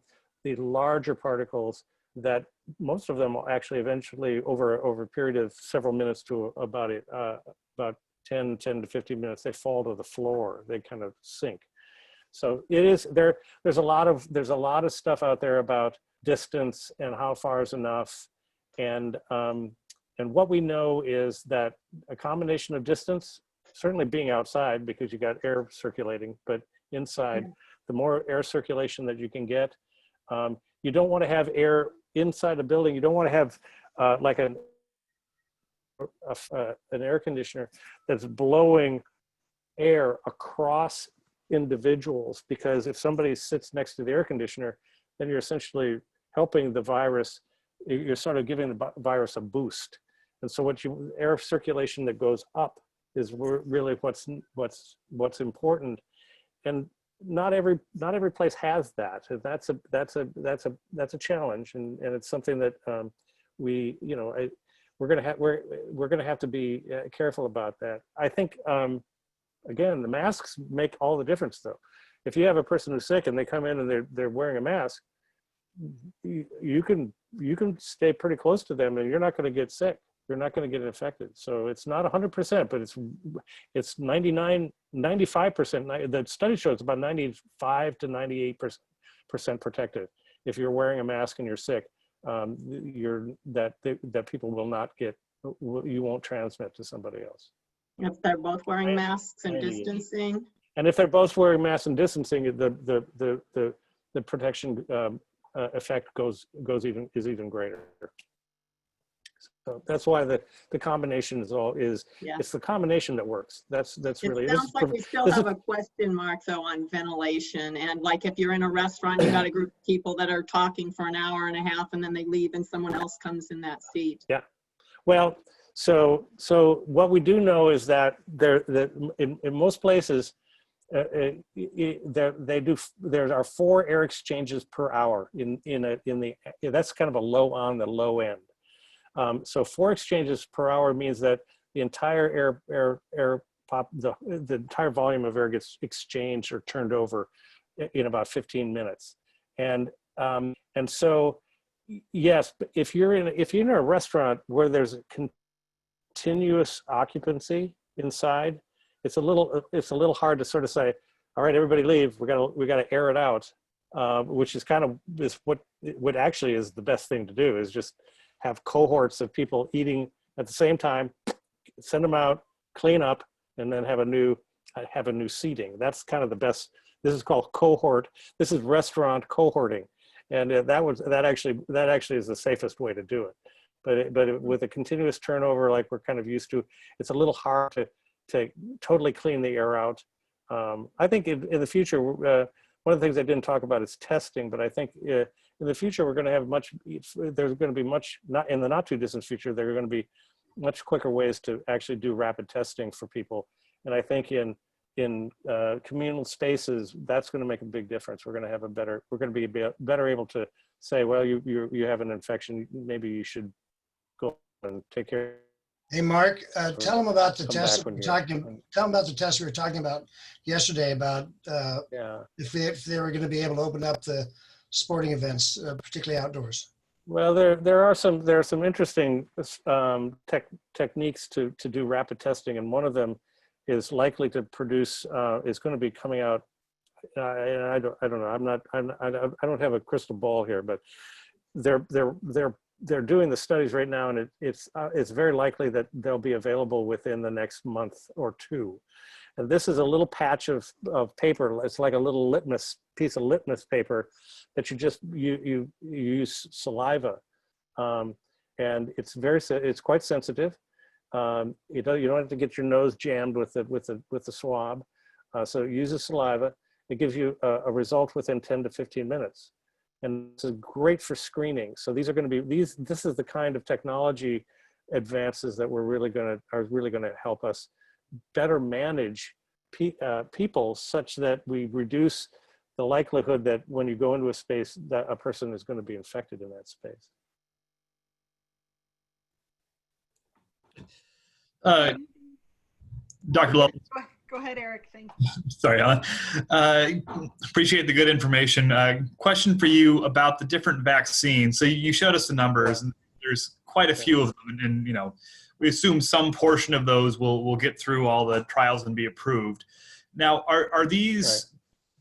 larger particles that most of them will actually eventually over a period of several minutes to about 10 to 15 minutes, they fall to the floor, they kind of sink. So it is there's a lot of stuff out there about distance and how far is enough. And what we know is that a combination of distance, certainly being outside because you got air circulating, but inside, the more air circulation that you can get, you don't want to have air inside a building. You don't want to have like an air conditioner that's blowing air across individuals, because if somebody sits next to the air conditioner, then you're essentially helping the virus. You're sort of giving the virus a boost. And so air circulation that goes up is really what's important. And not every place has that. That's a challenge, and it's something that we're gonna have to be careful about that. I think again, the masks make all the difference, though. If you have a person who's sick and they come in and they're wearing a mask, you can stay pretty close to them and you're not going to get sick. You're not going to get infected. So it's not 100%, but it's 99, 95%. The study shows it's about 95 to 98% protected. If you're wearing a mask and you're sick, that people will not get, you won't transmit to somebody else. If they're both wearing masks and distancing. And if they're both wearing masks and distancing, the protection effect is even greater. So that's why the combination it's the combination that works. That's really. It sounds like we still have a question mark though on ventilation, and like if you're in a restaurant, you got a group of people that are talking for an hour and a half, and then they leave, and someone else comes in that seat. Yeah, well, so what we do know is that in most places, there are 4 air exchanges per hour that's kind of a low on the low end. So 4 exchanges per hour means that the entire the entire volume of air gets exchanged or turned over in about 15 minutes. And so, yes, but if you're in a restaurant where there's a continuous occupancy inside, it's a little hard to sort of say, all right, everybody leave. We got to air it out, which is kind of what actually is the best thing to do, is just have cohorts of people eating at the same time, send them out, clean up, and then have a new seating. That's kind of the best. This is called cohort. This is restaurant cohorting, and that actually is the safest way to do it. But with a continuous turnover like we're kind of used to, it's a little hard to totally clean the air out. I think in the future, one of the things I didn't talk about is testing, but I think in the future, we're going to have there's going to be not in the not too distant future, there are going to be much quicker ways to actually do rapid testing for people. And I think in communal spaces, that's going to make a big difference. We're going to be better able to say, well, you have an infection, maybe you should go and take care. Hey, Mark, tell them about the test. Tell them about the test we were talking about yesterday about if they were going to be able to open up the sporting events, particularly outdoors. Well, there are some interesting techniques to do rapid testing, and one of them is likely to produce, is going to be coming out. I don't know. I don't have a crystal ball here, but they're doing the studies right now, and it's very likely that they'll be available within the next month or two. And this is a little patch of paper. It's like a little piece of litmus paper that you use saliva, and it's quite sensitive. You don't have to get your nose jammed with the swab. So use the saliva. It gives you a result within 10 to 15 minutes. And this is great for screening. So these are going to be, this is the kind of technology advances that are really going to help us better manage people, such that we reduce the likelihood that when you go into a space that a person is going to be infected in that space. Dr. Loveless. Go ahead, Eric. Thank you. Sorry, Ellen. Appreciate the good information. Question for you about the different vaccines. So you showed us the numbers, and there's quite a few of them, and you know, we assume some portion of those will get through all the trials and be approved. Now, are these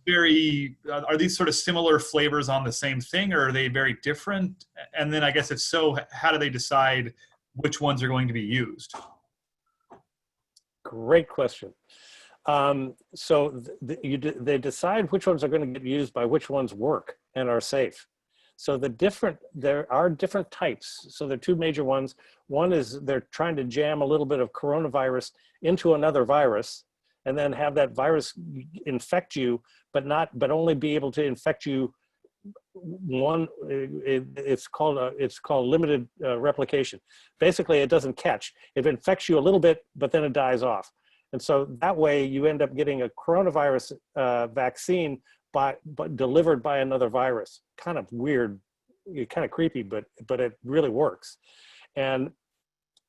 are these sort of similar flavors on the same thing, or are they very different? And then I guess if so, how do they decide which ones are going to be used? Great question. So they decide which ones are going to get used by which ones work and are safe. So there are different types. So there are two major ones. One is they're trying to jam a little bit of coronavirus into another virus, and then have that virus infect you, but only be able to infect you one. It's called limited replication. Basically, it doesn't catch. It infects you a little bit, but then it dies off. And so that way you end up getting a coronavirus vaccine but delivered by another virus. Kind of weird, kind of creepy, but it really works. And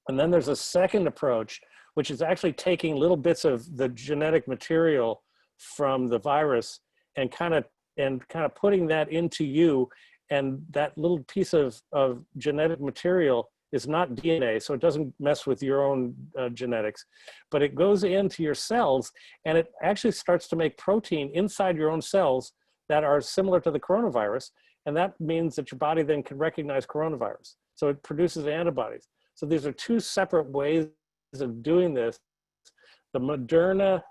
then there's a second approach, which is actually taking little bits of the genetic material from the virus and kind of putting that into you. And that little piece of genetic material is not DNA, so it doesn't mess with your own genetics, but it goes into your cells, and it actually starts to make protein inside your own cells that are similar to the coronavirus, and that means that your body then can recognize coronavirus. So it produces antibodies. So these are two separate ways of doing this. The Moderna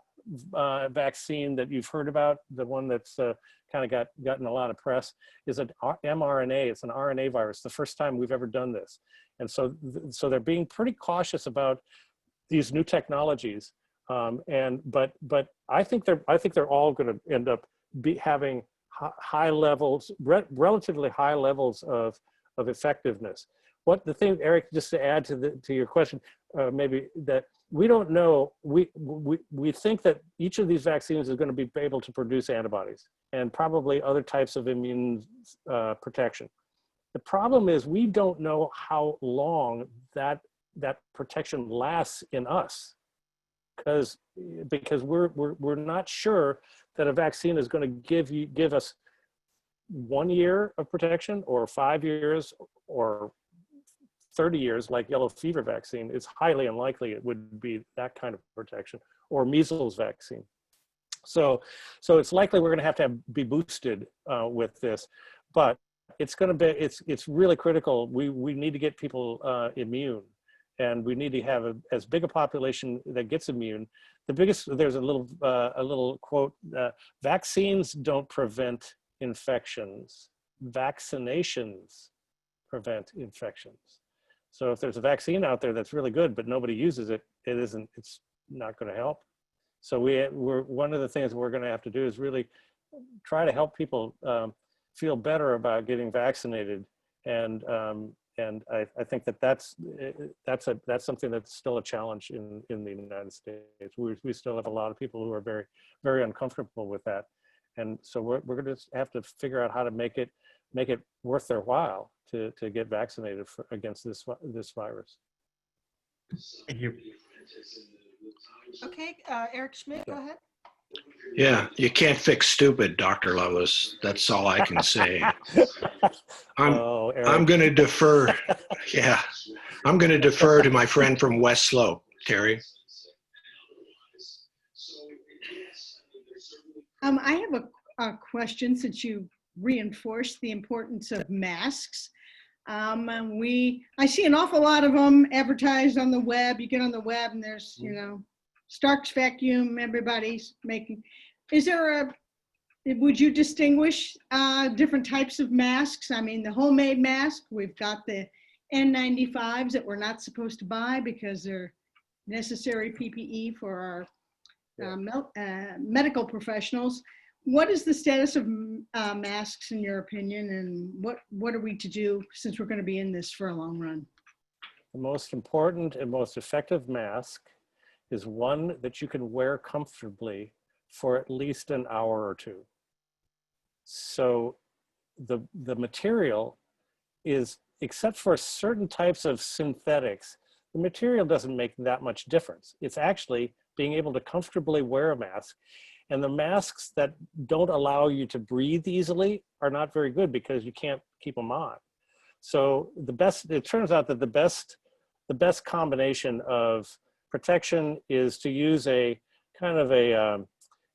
vaccine that you've heard about, the one that's kind of gotten a lot of press, is an mRNA. It's an RNA virus, the first time we've ever done this. And so they're being pretty cautious about these new technologies. But I think they're all going to end up having high levels, relatively high levels of effectiveness. The thing, Eric, just to add to your question, maybe that we don't know. We think that each of these vaccines is going to be able to produce antibodies and probably other types of immune protection. The problem is we don't know how long that protection lasts in us, because we're not sure that a vaccine is going to give us 1 year of protection, or 5 years, or 30 years, like yellow fever vaccine. It's highly unlikely it would be that kind of protection, or measles vaccine. So it's likely we're going to have be boosted with this, but it's really critical. We need to get people immune, and we need to have as big a population that gets immune. There's a little quote: vaccines don't prevent infections, vaccinations prevent infections. So if there's a vaccine out there that's really good, but nobody uses it, it's not going to help. So one of the things we're going to have to do is really try to help people feel better about getting vaccinated. And I think that's something that's still a challenge in the United States. We still have a lot of people who are very, very uncomfortable with that. And so we're going to have to figure out how to make it worth their while to get vaccinated against this virus. Thank you. Okay, Eric Schmidt, go ahead. Yeah, you can't fix stupid, Dr. Loveless. That's all I can say. I'm going to defer. Yeah, I'm going to defer to my friend from West Slope, Terry. I have a question since you reinforced the importance of masks. I see an awful lot of them advertised on the web. You get on the web and there's, you know, Stark's vacuum, everybody's making. Would you distinguish different types of masks? I mean, the homemade mask, we've got the N95s that we're not supposed to buy because they're necessary PPE for our medical professionals. What is the status of masks in your opinion, and what are we to do since we're going to be in this for a long run? The most important and most effective mask is one that you can wear comfortably for at least an hour or two. So the material is, except for certain types of synthetics, the material doesn't make that much difference. It's actually being able to comfortably wear a mask. And the masks that don't allow you to breathe easily are not very good because you can't keep them on. So it turns out that the best combination of protection is to use a kind of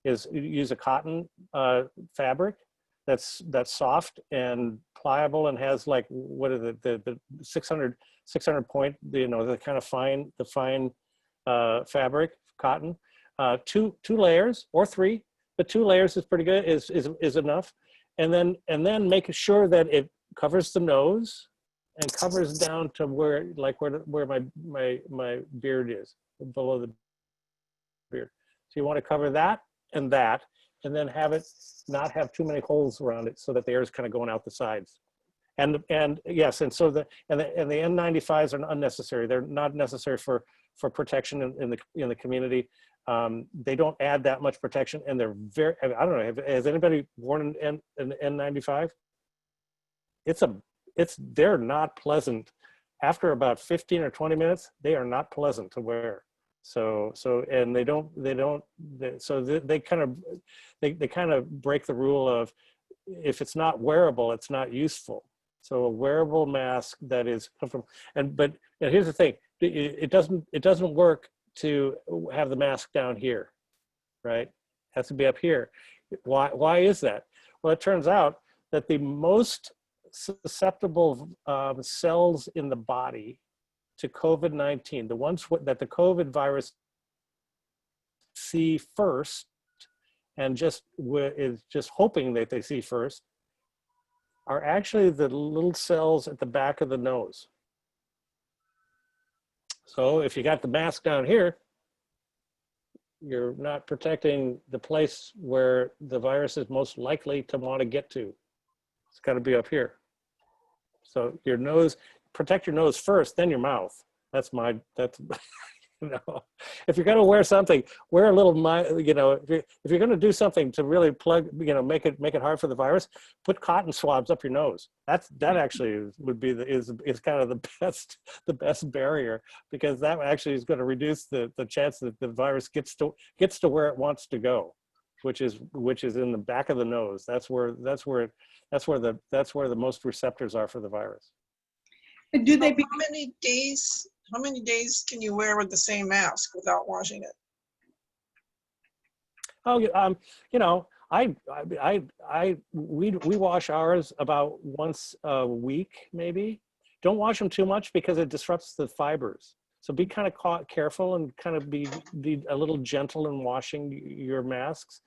use a cotton fabric that's soft and pliable and has like, what are the 600 point, you know, the kind of fine fabric cotton. Two layers or three, but 2 layers is pretty good, is enough. And then make sure that it covers the nose and covers down to where my beard is, below the beard. So you want to cover that, and then have it not have too many holes around it so that the air is kind of going out the sides. And yes, and so the N95s are unnecessary. They're not necessary for protection in the community. They don't add that much protection, and they're very, I don't know, has anybody worn an N95? They're not pleasant. After about 15 or 20 minutes, they are not pleasant to wear. So they kind of break the rule of, if it's not wearable, it's not useful. So a wearable mask that is comfortable. But here's the thing, it doesn't work to have the mask down here, right? It has to be up here. Why is that? Well, it turns out that the most susceptible cells in the body to COVID-19, the ones that the COVID virus see first, and is just hoping that they see first, are actually the little cells at the back of the nose. So if you got the mask down here, you're not protecting the place where the virus is most likely to want to get to. It's got to be up here. So your nose, protect your nose first, then your mouth. That's you know, if you're going to wear something, wear a little, you know, if you're going to do something to really plug, you know, make it hard for the virus, put cotton swabs up your nose. That actually would be is kind of the best barrier, because that actually is going to reduce the chance that the virus gets to where it wants to go, which is in the back of the nose. That's where the most receptors are for the virus. Do they? How many days can you wear with the same mask without washing it? Oh, you know, we wash ours about once a week, maybe. Don't wash them too much because it disrupts the fibers. So be kind of careful and kind of be a little gentle in washing your masks.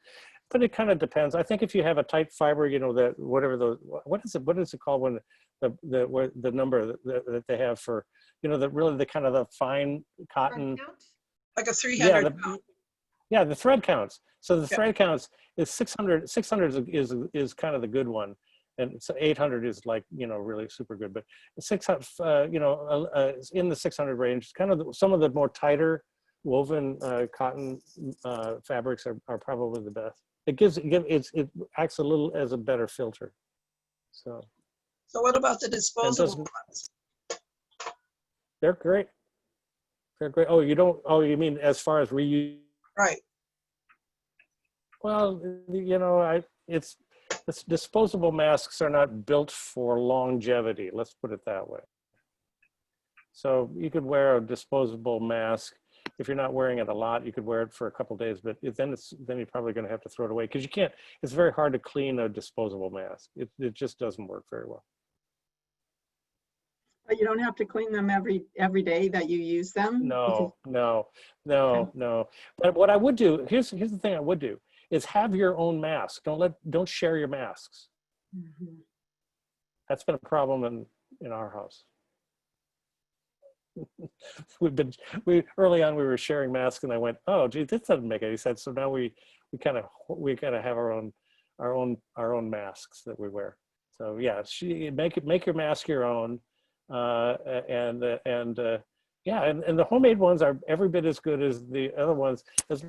But it kind of depends. I think if you have a tight fiber, you know, that whatever those, what is it called when the number that they have for, you know, the kind of the fine cotton, like a 300. Yeah, the thread counts. So the thread counts is 600. 600 is kind of the good one, and so 800 is like, you know, really super good. But 600, you know, in the 600 range, kind of some of the more tighter woven cotton fabrics are probably the best. It acts a little as a better filter. So what about the disposable ones? They're great. They're great. Oh, you mean as far as reuse? Right. Well, you know, disposable masks are not built for longevity. Let's put it that way. So you could wear a disposable mask if you're not wearing it a lot, you could wear it for a couple days, but then you're probably going to have to throw it away because you can't. It's very hard to clean a disposable mask. It just doesn't work very well. But you don't have to clean them every day that you use them? No. But what I would do, here's the thing I would do, is have your own mask. Don't share your masks. Mhm. That's been a problem in our house. Early on we were sharing masks, and I went, oh gee, this doesn't make any sense. So now we kind of have our own masks that we wear. So yeah, make your mask your own. And the homemade ones are every bit as good as the other ones, as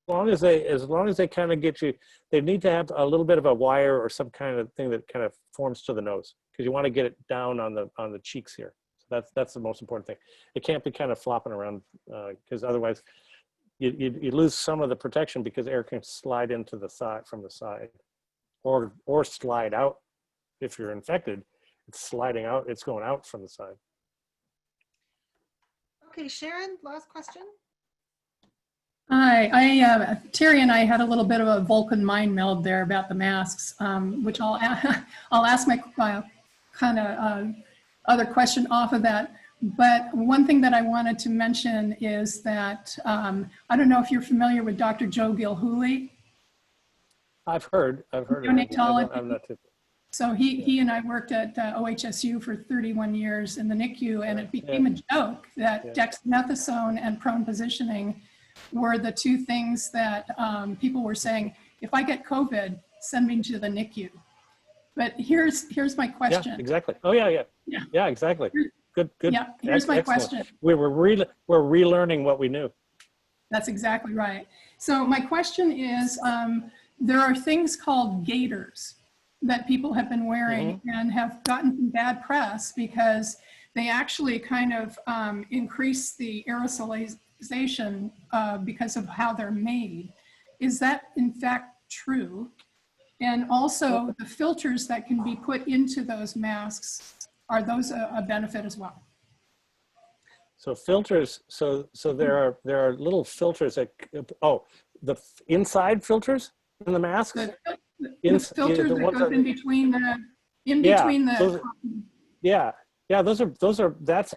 long as they kind of get you. They need to have a little bit of a wire or some kind of thing that kind of forms to the nose, because you want to get it down on the cheeks here. So that's the most important thing. It can't be kind of flopping around, because otherwise you lose some of the protection, because air can slide into the side from the side, or slide out if you're infected. It's sliding out, it's going out from the side. Okay, Sharon, last question. Hi, Terry and I had a little bit of a Vulcan mind meld there about the masks, which I'll ask my kind of other question off of that. But one thing that I wanted to mention is that, I don't know if you're familiar with Dr. Joe Gilhooly. I've heard of him. I'm not too. So he and I worked at OHSU for 31 years in the NICU, and it became a joke that dexamethasone and prone positioning were the two things that people were saying, if I get COVID, send me to the NICU. But here's my question. Yeah, exactly. Oh yeah, exactly. Good. Yeah, here's my excellent. question. We're relearning what we knew. That's exactly right. So my question is, there are things called gaiters that people have been wearing and have gotten some bad press because they actually kind of increase the aerosolization because of how they're made. Is that in fact true? And also the filters that can be put into those masks, are those a benefit as well? So filters, so there are little filters that, the inside filters in the masks? The filters that go in between the,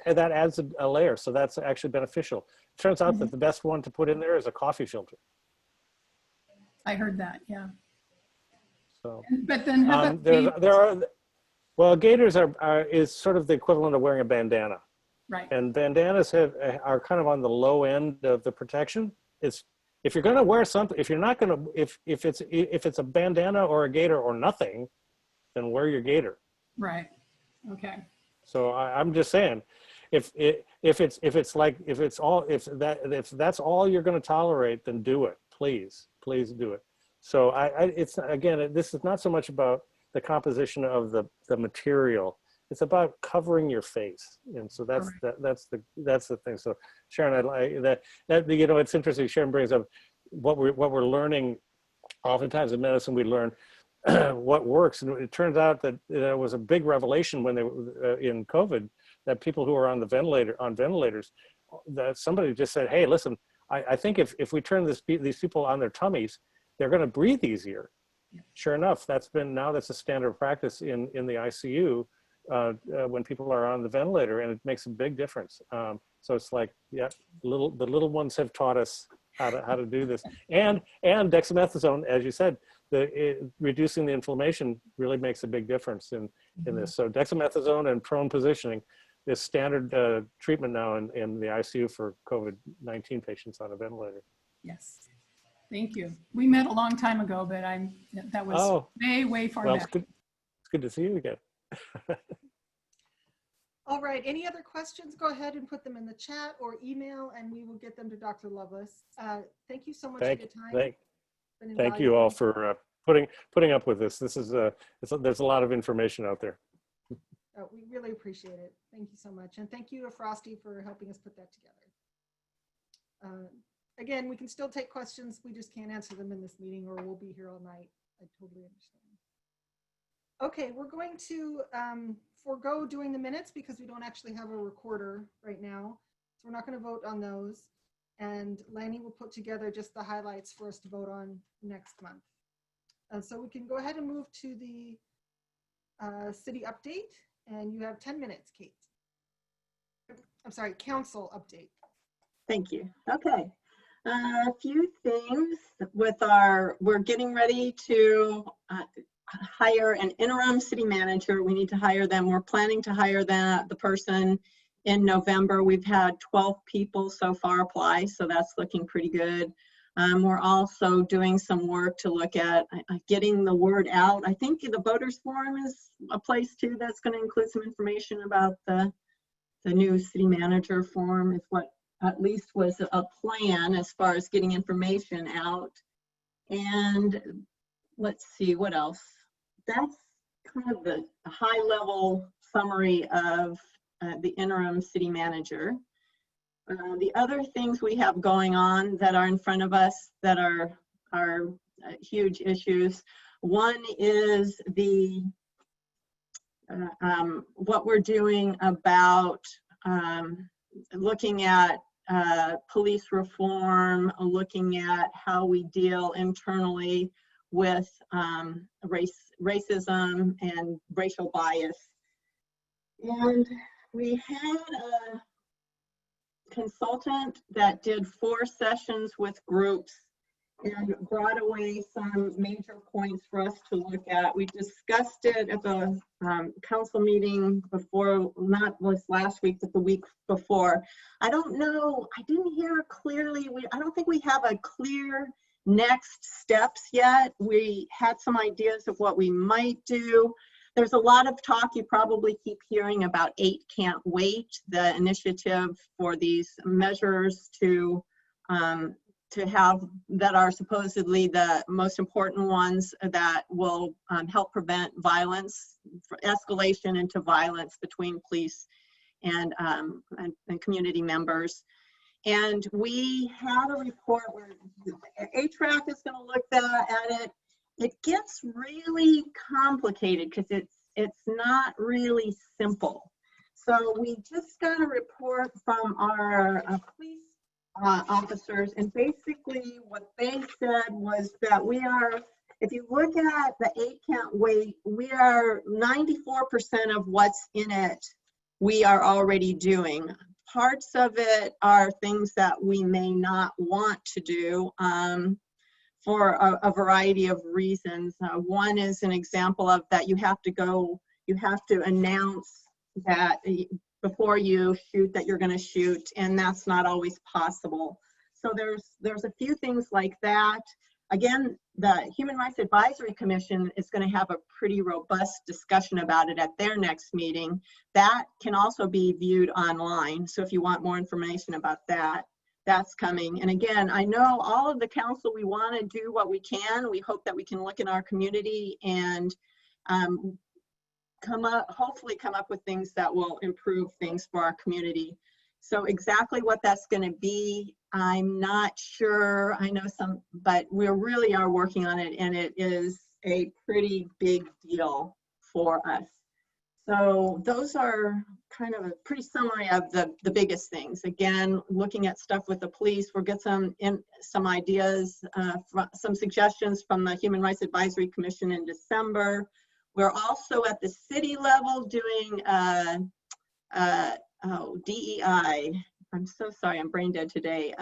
that adds a layer, so that's actually beneficial. It turns out that the best one to put in there is a coffee filter. I heard that, yeah. So, but then how about well, gaiters is sort of the equivalent of wearing a bandana. Right. And bandanas are kind of on the low end of the protection. If you're going to wear something, if you're not going to, if it's a bandana or a gaiter or nothing, then wear your gaiter. Right. Okay. So I'm just saying, if that's all you're going to tolerate, then do it. Please do it. So it's again, this is not so much about the composition of the material. It's about covering your face, and so that's the thing. So Sharon, I like that you know, it's interesting. Sharon brings up what we're learning. Oftentimes in medicine, we learn what works, and it turns out that it was a big revelation when they were in COVID, that people who are on ventilators, that somebody just said, "Hey, listen, I think if we turn these people on their tummies, they're going to breathe easier." Yeah. Sure enough, that's a standard practice in the ICU. When people are on the ventilator, and it makes a big difference. So it's like, yeah, the little ones have taught us how to do this, and dexamethasone, as you said, reducing the inflammation really makes a big difference in this. So dexamethasone and prone positioning is standard treatment now in the ICU for COVID-19 patients on a ventilator. Yes, thank you. We met a long time ago, but that was way far back. It's good to see you again. All right, any other questions? Go ahead and put them in the chat or email, and we will get them to Dr. Loveless. Thank you so much for your time. Thank you all for putting up with this. This is there's a lot of information out there. Oh, we really appreciate it. Thank you so much, and thank you to Frosty for helping us put that together. Again, we can still take questions. We just can't answer them in this meeting, or we'll be here all night. I totally understand. Okay, we're going to forego doing the minutes because we don't actually have a recorder right now. So we're not going to vote on those. And Lani will put together just the highlights for us to vote on next month. So we can go ahead and move to the city update. And you have 10 minutes, Kate. I'm sorry, council update. Thank you. Okay. A few things with we're getting ready to hire an interim city manager. We need to hire them. We're planning to hire the person in November. We've had 12 people so far apply, so that's looking pretty good. We're also doing some work to look at getting the word out. I think the voters forum is a place too that's going to include some information about the new city manager form, is what at least was a plan as far as getting information out. And let's see what else. That's kind of the high level summary of the interim city manager. The other things we have going on that are in front of us that are huge issues. One is the what we're doing about looking at police reform, looking at how we deal internally with racism and racial bias. And we had a consultant that did 4 sessions with groups and brought away some major points for us to look at. We discussed it at the council meeting before, not was last week, but the week before. I don't know, I didn't hear clearly. I don't think we have a clear next steps yet. We had some ideas of what we might do. There's a lot of talk, you probably keep hearing about 8 Can't Wait, the initiative for these measures to have, that are supposedly the most important ones that will help prevent violence, escalation into violence between police and community members. And we had a report where ATRAC is going to look at it. It gets really complicated because it's not really simple. So we just got a report from our police officers, and basically what they said was that we are, if you look at the 8 Can't Wait, we are 94% of what's in it we are already doing. Parts of it are things that we may not want to do for a variety of reasons. One is an example of that you have to announce that before you shoot that you're going to shoot, and that's not always possible. So there's a few things like that. Again, the Human Rights Advisory Commission is going to have a pretty robust discussion about it at their next meeting. That can also be viewed online. So if you want more information about that, that's coming. And again, I know all of the council, we want to do what we can. We hope that we can look in our community and hopefully come up with things that will improve things for our community. So exactly what that's going to be, I'm not sure. I know some, but we really are working on it, and it is a pretty big deal for us. So those are kind of a pretty summary of the biggest things. Again, looking at stuff with the police, we'll get some ideas, some suggestions from the Human Rights Advisory Commission in December. We're also at the city level doing DEI. I'm so sorry, I'm brain dead today.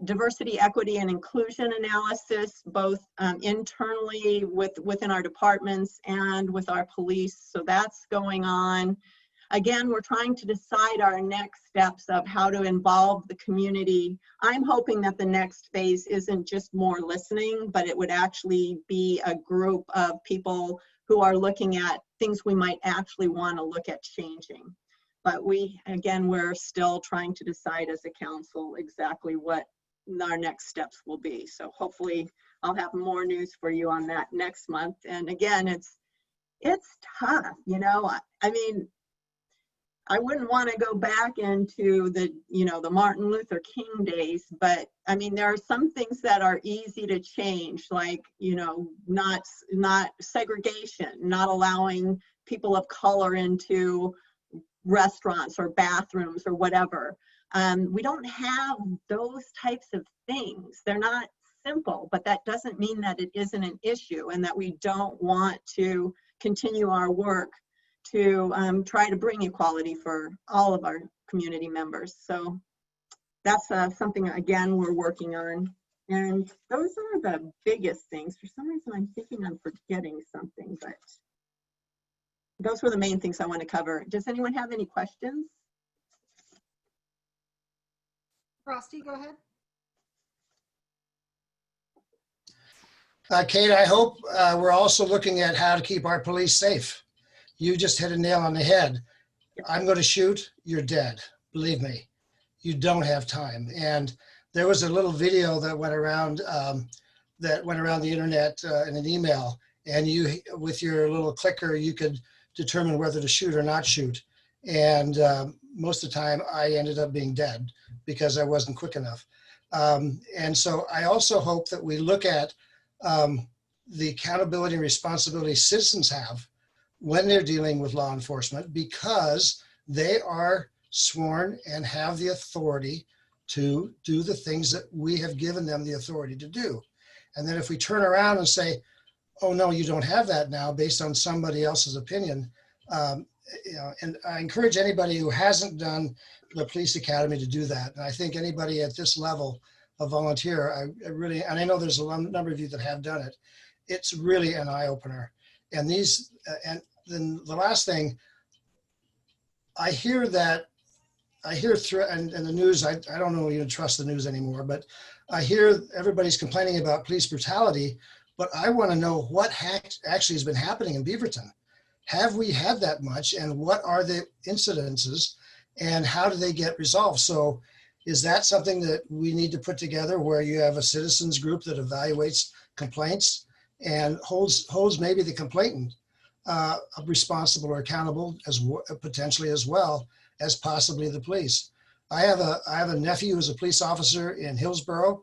Diversity, equity, and inclusion analysis, both internally within our departments and with our police. So that's going on. Again, we're trying to decide our next steps of how to involve the community. I'm hoping that the next phase isn't just more listening, but it would actually be a group of people who are looking at things we might actually want to look at changing. But we're still trying to decide as a council exactly what our next steps will be. So hopefully I'll have more news for you on that next month. And again, it's tough, you know. I mean, I wouldn't want to go back into the Martin Luther King days, but I mean, there are some things that are easy to change, like, not segregation, not allowing people of color into restaurants or bathrooms or whatever. We don't have those types of things. They're not simple, but that doesn't mean that it isn't an issue and that we don't want to continue our work to try to bring equality for all of our community members. So that's something, again, we're working on. And those are the biggest things. For some reason, I'm thinking I'm forgetting something, but those were the main things I want to cover. Does anyone have any questions? Frosty, go ahead. Kate, I hope we're also looking at how to keep our police safe. You just hit a nail on the head. I'm going to shoot, you're dead. Believe me, you don't have time. And there was a little video that went around the internet in an email, and you, with your little clicker, you could determine whether to shoot or not shoot. And most of the time, I ended up being dead because I wasn't quick enough. And so I also hope that we look at the accountability and responsibility citizens have when they're dealing with law enforcement, because they are sworn and have the authority to do the things that we have given them the authority to do. And then if we turn around and say, oh no, you don't have that now based on somebody else's opinion, and I encourage anybody who hasn't done the police academy to do that. And I think anybody at this level of volunteer, I really, and I know there's a number of you that have done it, it's really an eye opener. And these, and then the last thing, I hear in the news, I don't even trust the news anymore, but I hear everybody's complaining about police brutality, but I want to know what actually has been happening in Beaverton. Have we had that much, and what are the incidences, and how do they get resolved? So is that something that we need to put together, where you have a citizens group that evaluates complaints and holds maybe the complainant responsible or accountable as potentially as well as possibly the police? I have a nephew who's a police officer in Hillsborough,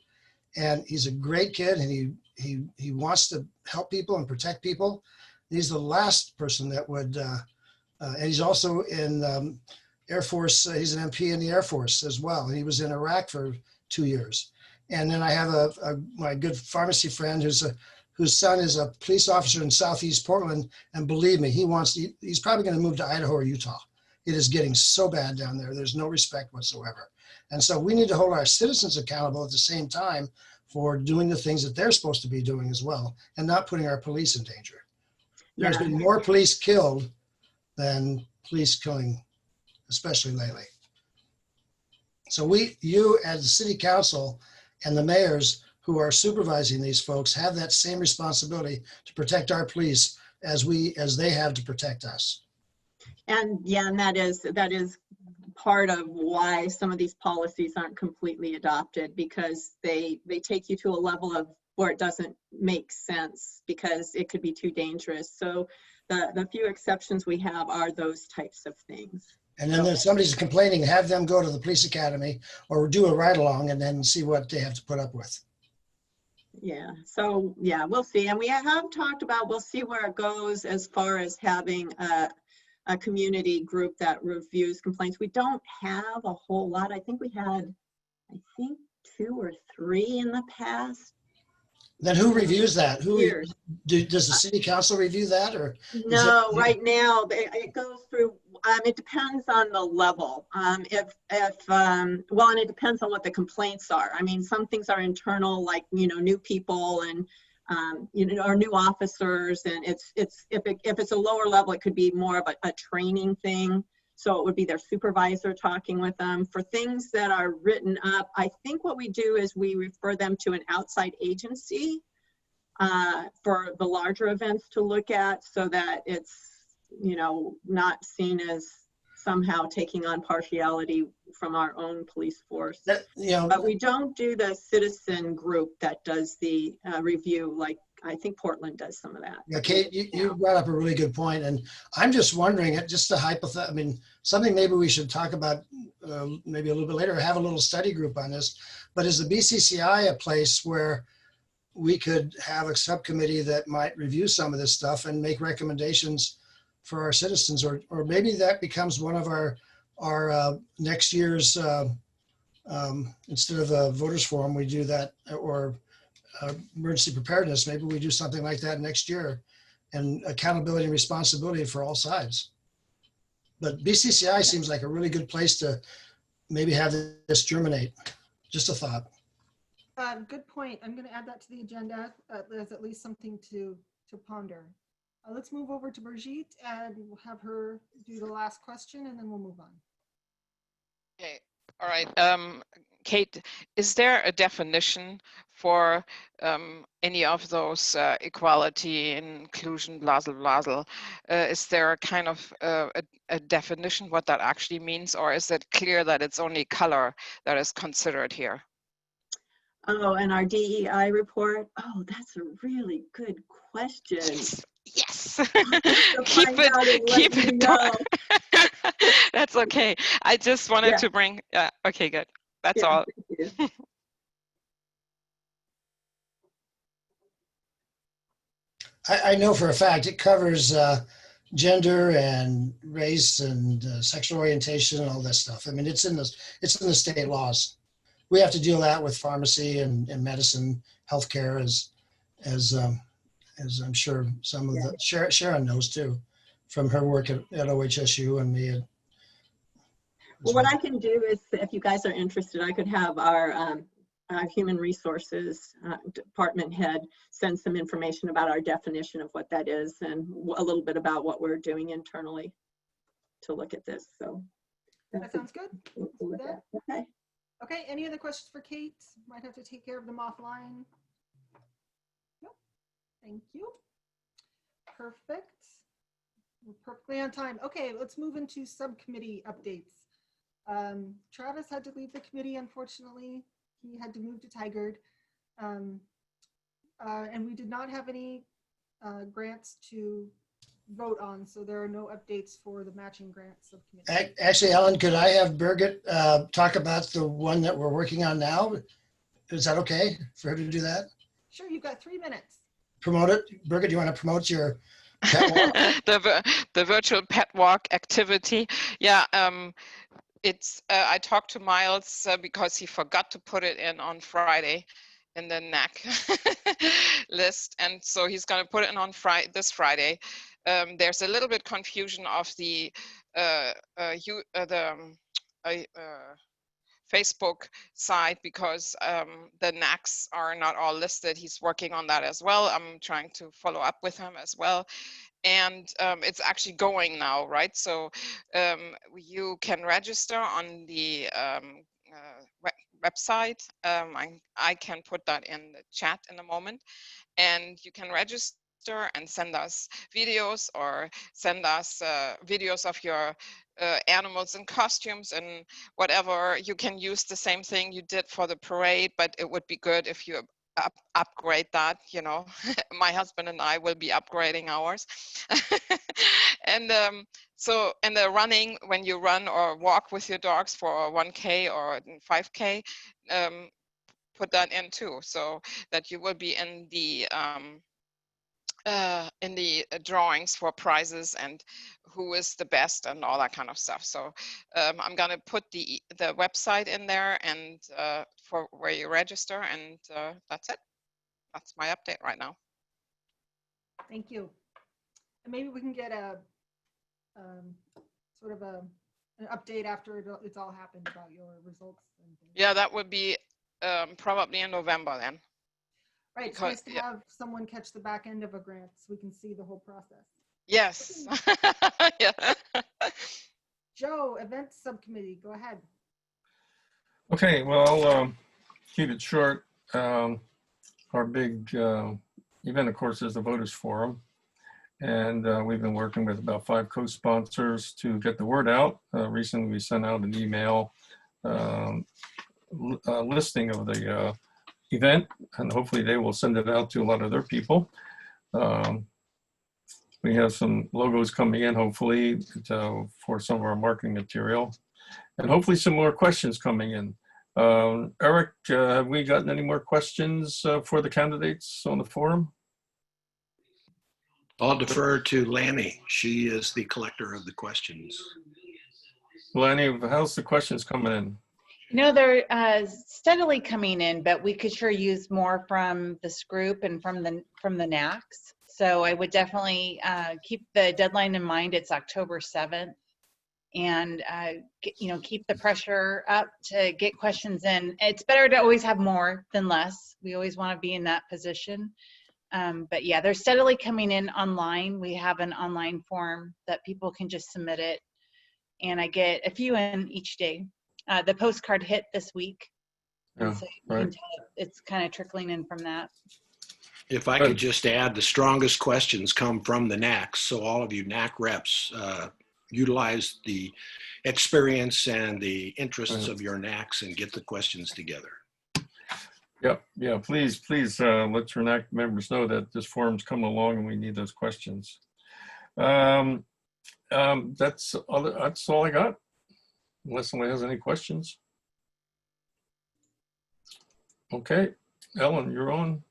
and he's a great kid, and he wants to help people and protect people. He's the last person that would, and he's also in Air Force. He's an MP in the Air Force as well. And he was in Iraq for 2 years. And then I have my good pharmacy friend whose son is a police officer in Southeast Portland. And believe me, he's probably going to move to Idaho or Utah. It is getting so bad down there. There's no respect whatsoever. And so we need to hold our citizens accountable at the same time for doing the things that they're supposed to be doing as well, and not putting our police in danger. There's been more police killed than police killing, especially lately. So you as the city council and the mayors who are supervising these folks have that same responsibility to protect our police as they have to protect us. And yeah, and that is part of why some of these policies aren't completely adopted, because they take you to a level of where it doesn't make sense because it could be too dangerous. So the few exceptions we have are those types of things. And then if somebody's complaining, have them go to the police academy or do a ride along and then see what they have to put up with. Yeah, so yeah, we'll see. And we have talked about, we'll see where it goes as far as having a community group that reviews complaints. We don't have a whole lot. I think we had, 2 or 3 in the past. Then who reviews that? Does the city council review that, or? No, right now it goes through. It depends on the level. And it depends on what the complaints are. I mean, some things are internal, like new people and or new officers, and if it's a lower level, it could be more of a training thing. So it would be their supervisor talking with them. For things that are written up, I think what we do is we refer them to an outside agency for the larger events to look at, so that it's, not seen as somehow taking on partiality from our own police force. But we don't do the citizen group that does the review, like I think Portland does some of that. Yeah, Kate, you brought up a really good point, and I'm just wondering, just a hypothetical, I mean, something maybe we should talk about maybe a little bit later, have a little study group on this, but is the BCCI a place where we could have a subcommittee that might review some of this stuff and make recommendations for our citizens, or maybe that becomes one of our next year's, instead of a voters forum, we do that, or emergency preparedness, maybe we do something like that next year, and accountability and responsibility for all sides. But BCCI seems like a really good place to maybe have this germinate. Just a thought. Good point. I'm going to add that to the agenda as at least something to ponder. Let's move over to Brigitte and we'll have her do the last question and then we'll move on. Okay. All right. Kate, is there a definition for any of those equality, inclusion, blah, blah, blah, blah? Is there a kind of a definition what that actually means, or is it clear that it's only color that is considered here? Oh, and our DEI report? Oh, that's a really good question. Yes. Keep it dark. That's okay. I just wanted to bring, okay, good. That's all. I know for a fact it covers gender and race and sexual orientation and all that stuff. I mean, it's in the state laws. We have to deal that with pharmacy and medicine, healthcare, as I'm sure some of the Sharon knows too, from her work at OHSU and me. Well, what I can do is, if you guys are interested, I could have our human resources department head send some information about our definition of what that is and a little bit about what we're doing internally to look at this. So that sounds good. Okay. Okay, any other questions for Kate? Might have to take care of them offline. Nope. Thank you. Perfect. We're perfectly on time. Okay, let's move into subcommittee updates. Travis had to leave the committee, unfortunately. He had to move to Tigard. And we did not have any grants to vote on, so there are no updates for the matching grant subcommittee. Actually, Ellen, could I have Birgit talk about the one that we're working on now? Is that okay for her to do that? Sure, you've got 3 minutes. Promote it. Birgit, do you want to promote your pet walk? the virtual pet walk activity? Yeah, it's I talked to Miles because he forgot to put it in on Friday in the NAC list, and so he's going to put it in on this Friday. There's a little bit confusion of the Facebook side because the NACs are not all listed. He's working on that as well. I'm trying to follow up with him as well. And it's actually going now, right? So you can register on the website. I can put that in the chat in a moment. And you can register and send us videos or send us videos of your animals in costumes and whatever. You can use the same thing you did for the parade, but it would be good if you upgrade that, you know. My husband and I will be upgrading ours. And so, and the running, when you run or walk with your dogs for 1K or 5K, put that in too, so that you will be in the drawings for prizes and who is the best and all that kind of stuff. So I'm gonna put the website in there and for where you register, and that's it. That's my update right now. Thank you. And maybe we can get a sort of an update after it's all happened about your results. And things. Yeah, that would be probably in November then. Right, it's nice to have someone catch the back end of a grant so we can see the whole process. Yes. Yeah. Joe, events subcommittee, go ahead. Okay, well, keep it short. Our big event, of course, is the Voters Forum. And we've been working with about 5 co-sponsors to get the word out. Recently, we sent out an email listing of the event, and hopefully they will send it out to a lot of their people. We have some logos coming in, hopefully, for some of our marketing material, and hopefully some more questions coming in. Eric, have we gotten any more questions for the candidates on the forum? I'll defer to Lani. She is the collector of the questions. Lani, how's the questions coming in? You know, they're steadily coming in, but we could sure use more from this group and from the NACs. So I would definitely keep the deadline in mind. It's October 7th. And, you know, keep the pressure up to get questions in. It's better to always have more than less. We always want to be in that position. But yeah, they're steadily coming in online. We have an online form that people can just submit it. And I get a few in each day. The postcard hit this week. Yeah, so you can tell it's kind of trickling in from that. If I could just add, the strongest questions come from the NACs. So all of you NAC reps, utilize the experience and the interests of your NACs and get the questions together. Yeah, please let your NAC members know that this forum's coming along and we need those questions. That's all I got, unless somebody has any questions. Okay, Ellen, you're on.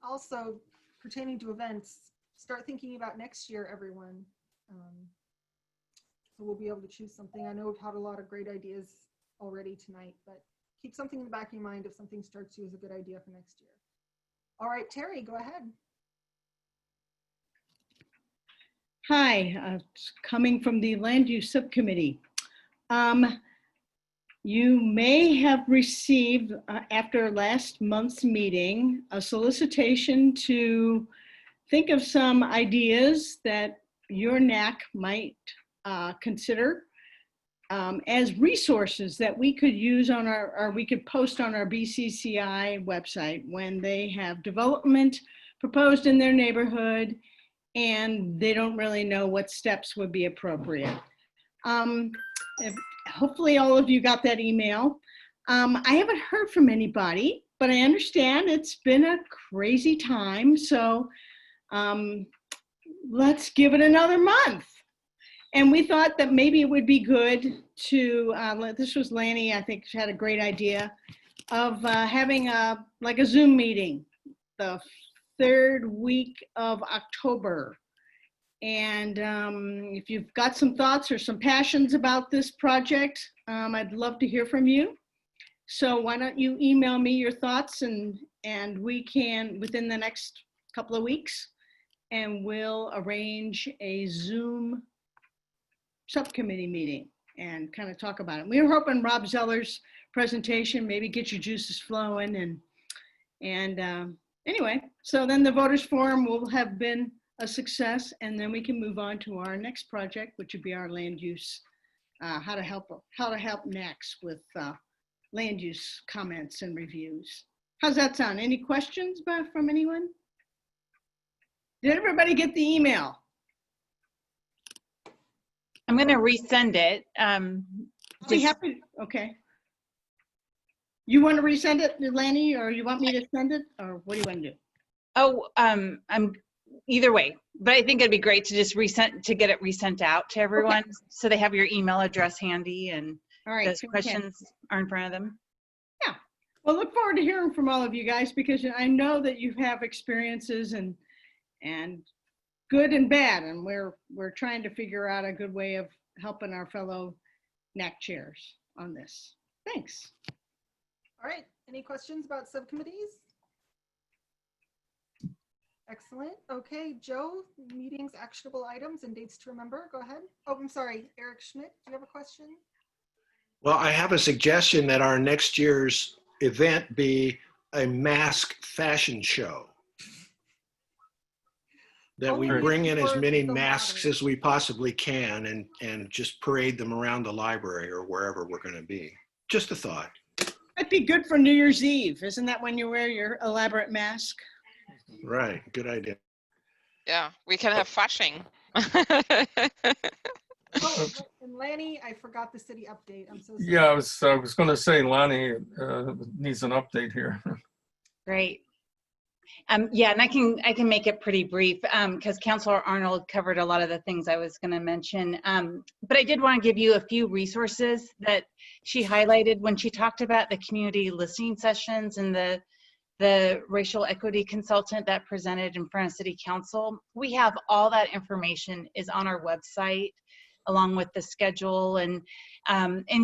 Also, pertaining to events, start thinking about next year, everyone. So we'll be able to choose something. I know we've had a lot of great ideas already tonight, but keep something in the back of your mind if something strikes you as a good idea for next year. All right, Terry, go ahead. Hi, coming from the Land Use Subcommittee. You may have received, after last month's meeting, a solicitation to think of some ideas that your NAC might consider as resources that we could use on or we could post on our BCCI website when they have development proposed in their neighborhood and they don't really know what steps would be appropriate. Hopefully all of you got that email. I haven't heard from anybody, but I understand it's been a crazy time. So let's give it another month. And we thought that maybe it would be good to, this was Lani, I think she had a great idea of having like a Zoom meeting the 3rd week of October. And if you've got some thoughts or some passions about this project, I'd love to hear from you. So why don't you email me your thoughts and we can, within the next couple of weeks, and we'll arrange a Zoom subcommittee meeting and kind of talk about it. We were hoping Rob Zoeller's presentation, maybe get your juices flowing and anyway, so then the voters forum will have been a success, and then we can move on to our next project, which would be our land use, how to help next with land use comments and reviews. How's that sound? Any questions from anyone? Did everybody get the email? I'm going to resend it. Be happy. Okay. You want to resend it, Lani, or you want me to send it, or what do you want to do? Oh, I'm either way, but I think it'd be great to just get it resent out to everyone, okay, so they have your email address handy and all right, those questions are in front of them. Yeah. Well, look forward to hearing from all of you guys, because I know that you have experiences and good and bad, and we're trying to figure out a good way of helping our fellow NAC chairs on this. Thanks. All right, any questions about subcommittees? Excellent. Okay, Joe, meetings, actionable items, and dates to remember. Go ahead. Oh, I'm sorry, Eric Schmidt, do you have a question? Well, I have a suggestion that our next year's event be a mask fashion show. That we bring in as many masks as we possibly can and just parade them around the library or wherever we're going to be. Just a thought. That'd be good for New Year's Eve. Isn't that when you wear your elaborate mask? Right. Good idea. Yeah, we can have fashing. Oh, and Lani, I forgot the city update. I'm so sorry. Yeah, I was going to say Lani needs an update here. Great. Yeah, and I can make it pretty brief because Councilor Arnold covered a lot of the things I was going to mention. But I did want to give you a few resources that she highlighted when she talked about the community listening sessions and the the racial equity consultant that presented in front of City Council. We have all that information is on our website, along with the schedule, and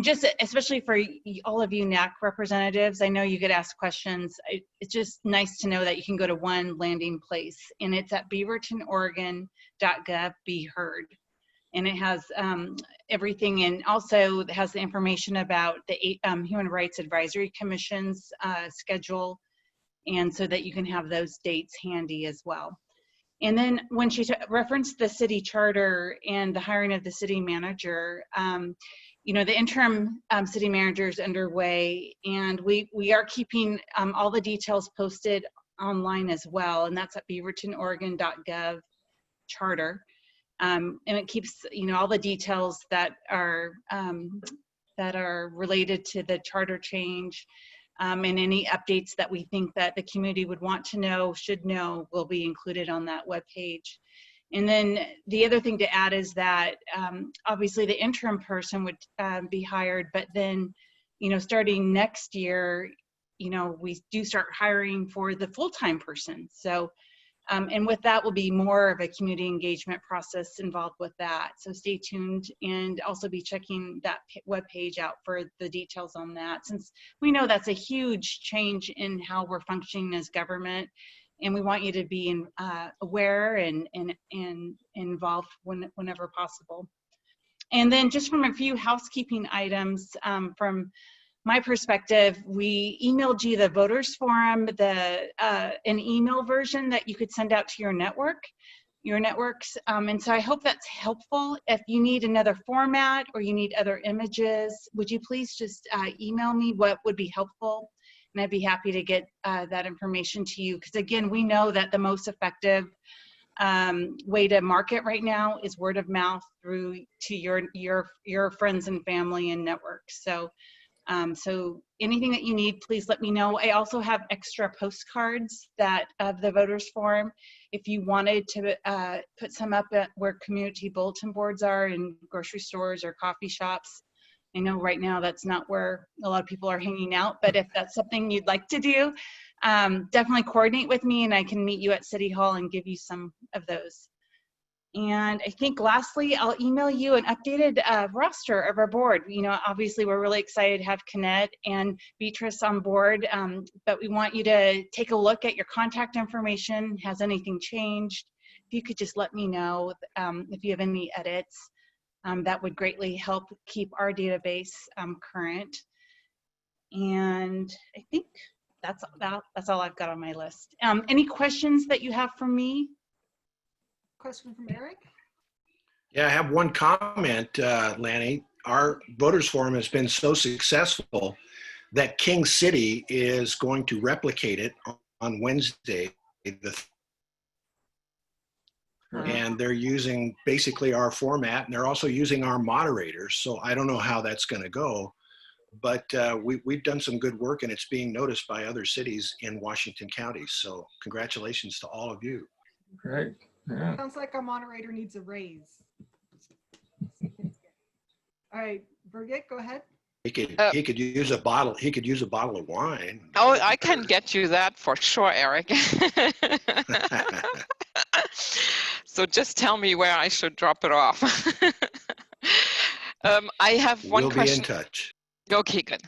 just especially for all of you NAC representatives, I know you get asked questions. It's just nice to know that you can go to one landing place, and it's at beavertonoregon.gov, be heard. And it has everything, and also it has the information about the Human Rights Advisory Commission's schedule, and so that you can have those dates handy as well. And then when she referenced the city charter and the hiring of the city manager, you know, the interim city manager is underway, and we are keeping all the details posted online as well, and that's at beavertonoregon.gov charter. And it keeps, you know, all the details that are related to the charter change, and any updates that we think that the community would want to know, should know, will be included on that webpage. And then the other thing to add is that obviously the interim person would be hired, but then, you know, starting next year, you know, we do start hiring for the full-time person. So, and with that will be more of a community engagement process involved with that. So stay tuned, and also be checking that webpage out for the details on that, since we know that's a huge change in how we're functioning as government, and we want you to be aware and involved whenever possible. And then just from a few housekeeping items, from my perspective, we emailed you the voters forum, an email version that you could send out to your networks. And so I hope that's helpful. If you need another format or you need other images, would you please just email me what would be helpful? And I'd be happy to get that information to you. Because again, we know that the most effective way to market right now is word of mouth through to your friends and family and networks. So anything that you need, please let me know. I also have extra postcards that of the voters forum. If you wanted to put some up at where community bulletin boards are in grocery stores or coffee shops. I know right now that's not where a lot of people are hanging out, but if that's something you'd like to do, definitely coordinate with me, and I can meet you at City Hall and give you some of those. And I think lastly, I'll email you an updated roster of our board. You know, obviously we're really excited to have Konnette and Beatrice on board, but we want you to take a look at your contact information. Has anything changed? If you could just let me know if you have any edits, that would greatly help keep our database current. And I think that's all I've got on my list. Any questions that you have for me? Question from Eric? Yeah, I have one comment, Lani. Our voters forum has been so successful that King City is going to replicate it on Wednesday. And they're using basically our format, and they're also using our moderators. So I don't know how that's going to go, but we've done some good work, and it's being noticed by other cities in Washington County. So congratulations to all of you. Great. Yeah. Sounds like our moderator needs a raise. All right, Birgit, go ahead. He could use a bottle. He could use a bottle of wine. Oh, I can get you that for sure, Eric. So just tell me where I should drop it off. I have one question. We'll be in touch. Okay, good,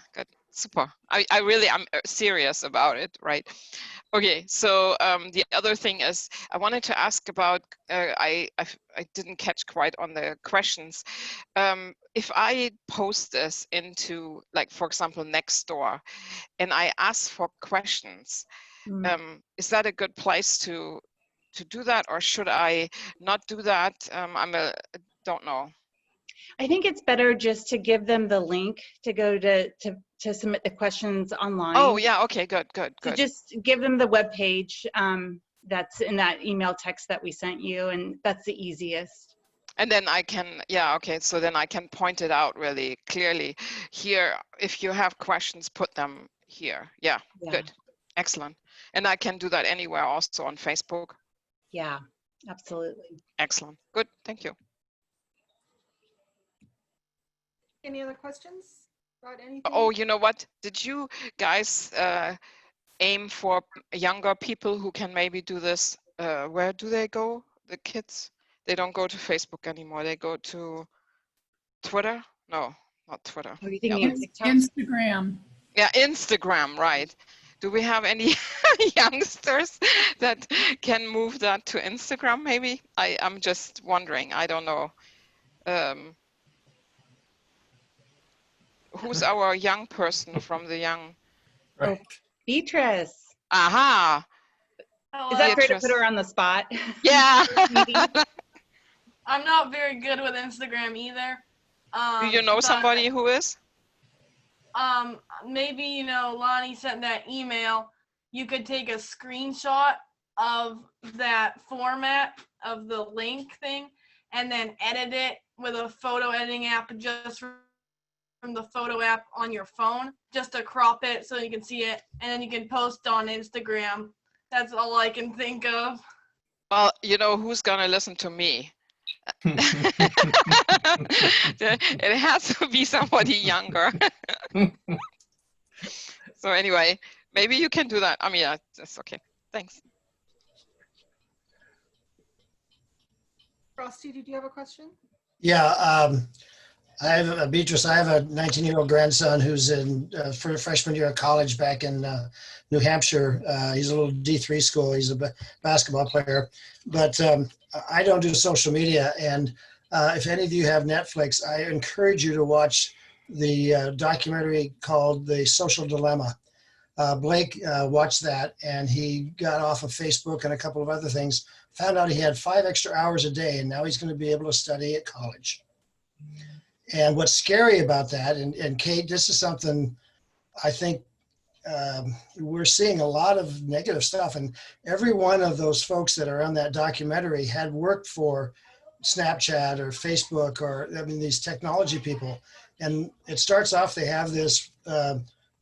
super. I'm serious about it, right? Okay, so the other thing is I wanted to ask about, I didn't catch quite on the questions. If I post this into, like, for example, Nextdoor, and I ask for questions, is that a good place to do that, or should I not do that? Don't know. I think it's better just to give them the link to go to submit the questions online. Oh yeah, okay, good. So just give them the web page that's in that email text that we sent you, and that's the easiest. And then I can, yeah, okay, so then I can point it out really clearly. Here, if you have questions, put them here. Yeah, good, excellent. And I can do that anywhere, also on Facebook. Yeah, absolutely. Excellent, good, thank you. Any other questions about anything? Oh, you know what? Did you guys aim for younger people who can maybe do this. Where do they go? The kids? They don't go to Facebook anymore. They go to Twitter? No, not Twitter. Are you thinking Yeah. of TikTok? Instagram. Yeah, Instagram, right. Do we have any youngsters that can move that to Instagram maybe? I'm just wondering. I don't know. Who's our young person from the young? Oh, Beatrice. Aha. Is that fair to put her on the spot? Yeah. I'm not very good with Instagram either. Do you know but, somebody who is? Maybe, you know, Lani sent that email. You could take a screenshot of that format of the link thing and then edit it with a photo editing app just from the photo app on your phone, just to crop it so you can see it, and then you can post on Instagram. That's all I can think of. Well, you know who's gonna listen to me? It has to be somebody younger. So anyway, maybe you can do that. I mean, yeah, that's okay. Thanks. Frosty, did you have a question? Yeah, I have Beatrice. I have a 19-year-old grandson who's in for a freshman year of college back in New Hampshire. He's a little D3 school. He's a basketball player, but I don't do social media. And if any of you have Netflix, I encourage you to watch the documentary called The Social Dilemma. Blake watched that, and he got off of Facebook and a couple of other things, found out he had 5 extra hours a day, and now he's going to be able to study at college. And what's scary about that, and Kate, this is something I think we're seeing a lot of negative stuff, and every one of those folks that are on that documentary had worked for Snapchat or Facebook or, I mean, these technology people. And it starts off, they have this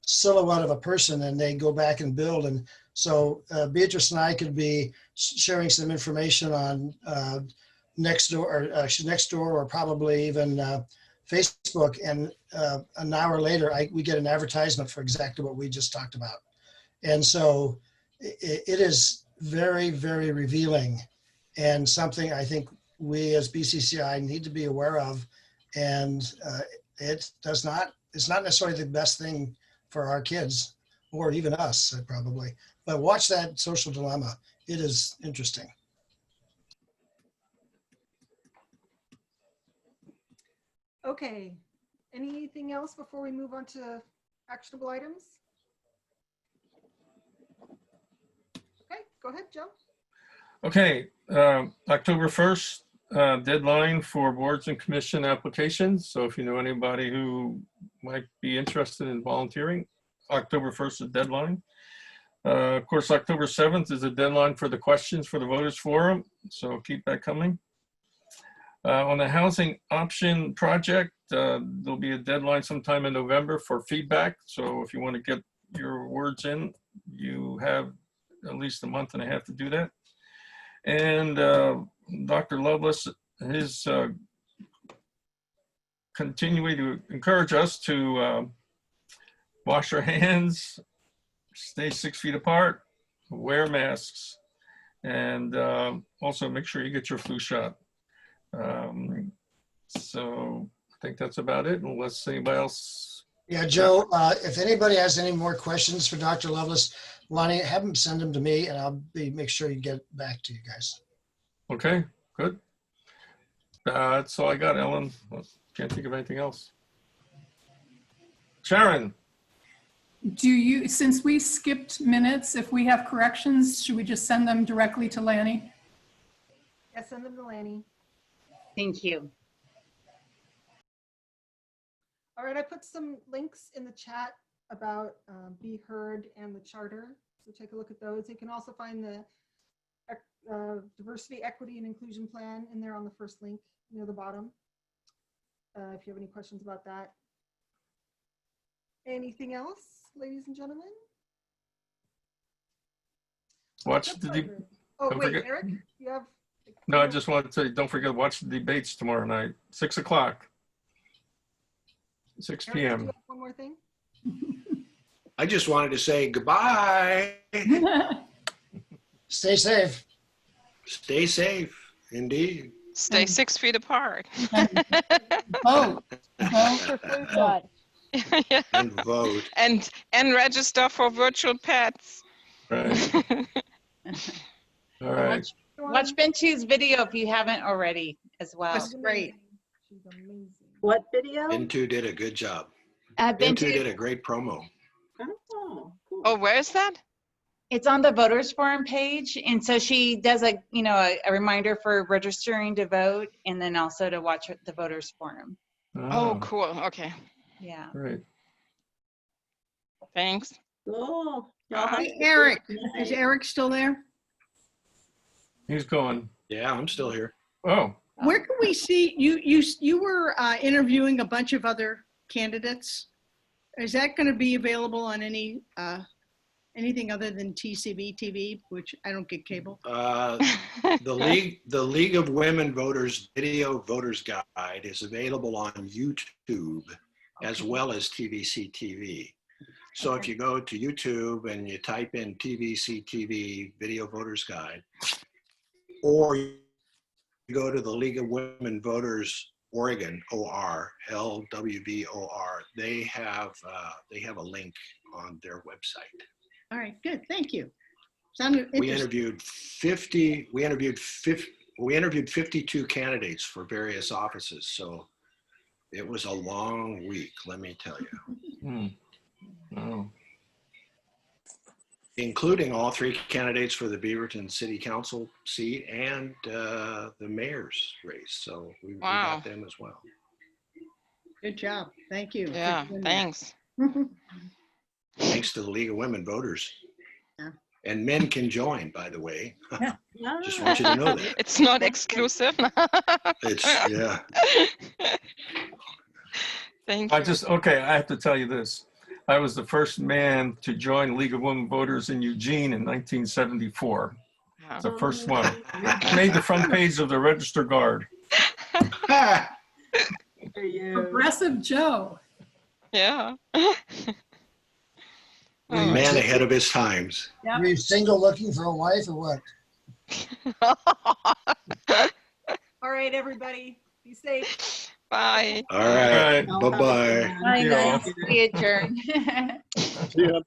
silhouette of a person and they go back and build. And so Beatrice and I could be sharing some information on Nextdoor or probably even Facebook, and an hour later we get an advertisement for exactly what we just talked about. And so it is very, very revealing, and something I think we as BCCI need to be aware of. And it's not necessarily the best thing for our kids or even us probably, but watch that Social Dilemma. It is interesting. Okay, anything else before we move on to actionable items? Okay, go ahead, Joe. Okay, October 1st, deadline for boards and commission applications. So if you know anybody who might be interested in volunteering, October 1st is the deadline. Of course, October 7th is the deadline for the questions for the Voters Forum. So keep that coming. On the housing option project, there'll be a deadline sometime in November for feedback. So if you want to get your words in, you have at least a month and a half to do that. And Dr. Loveless is continuing to encourage us to wash our hands, stay 6 feet apart, wear masks, and also make sure you get your flu shot. So I think that's about it, unless anybody else. Yeah, Joe, if anybody has any more questions for Dr. Loveless, Lani, have them send them to me and I'll make sure you get back to you guys. Okay, good. That's all I got, Ellen. Can't think of anything else. Sharon. Do you, since we skipped minutes, if we have corrections, should we just send them directly to Lani? Yeah, send them to Lani. Thank you. All right, I put some links in the chat about Be Heard and the charter. So take a look at those. You can also find the diversity, equity, and inclusion plan in there on the first link near the bottom. If you have any questions about that. Anything else, ladies and gentlemen? Watch the Oh, don't wait, forget. Eric, you have? No, I just wanted to say, don't forget to watch the debates tomorrow night, 6 o'clock, 6 Eric, do you p.m. have one more thing? I just wanted to say goodbye. Stay safe. Stay safe, indeed. Stay 6 feet apart. Vote. Yeah. And vote. And register for virtual pets. Right. All right. Watch Benchu's video if you haven't already as well. That's great. She's amazing. What video? Bintu did a good job. Bintu, Bintu did a great promo. Oh, cool. Oh, where is that? it's on the voters forum page. And so she does a reminder for registering to vote and then also to watch the voters forum. Oh, cool. Okay. Yeah. Great. Thanks. Cool. Hey, Eric, is Eric still there? He's going. Yeah, I'm still here. Oh. Where can we see you? You were interviewing a bunch of other candidates. Is that going to be available on any anything other than TCV TV, which I don't get cable? The League of Women Voters Video Voters Guide is available on YouTube as well as TVC TV. So if you go to YouTube and you type in TVC TV Video Voters Guide, or you go to the League of Women Voters Oregon, OR, LWVOR, they have a link on their website. All right, good, thank you. Sounded We interesting. interviewed 52 candidates for various offices, so it was a long week, let me tell you. Oh. Including all three candidates for the Beaverton City Council seat and the mayor's race. So we got them as well. Good job, thank you. Yeah, thanks. Thanks to the League of Women Voters. Yeah. And men can join, by the way. Yeah. Just want you to know that. It's not exclusive. It's, yeah. Thank you. Okay, I have to tell you this. I was the first man to join League of Women Voters in Eugene in 1974. Wow. The first one. Made the front page of the Register Guard. Progressive Joe. Yeah. Man ahead of his times. Yep. Were you single looking for a wife or what? All right, everybody, be safe. Bye. All right. Bye-bye. Bye, guys. We adjourn. Yeah.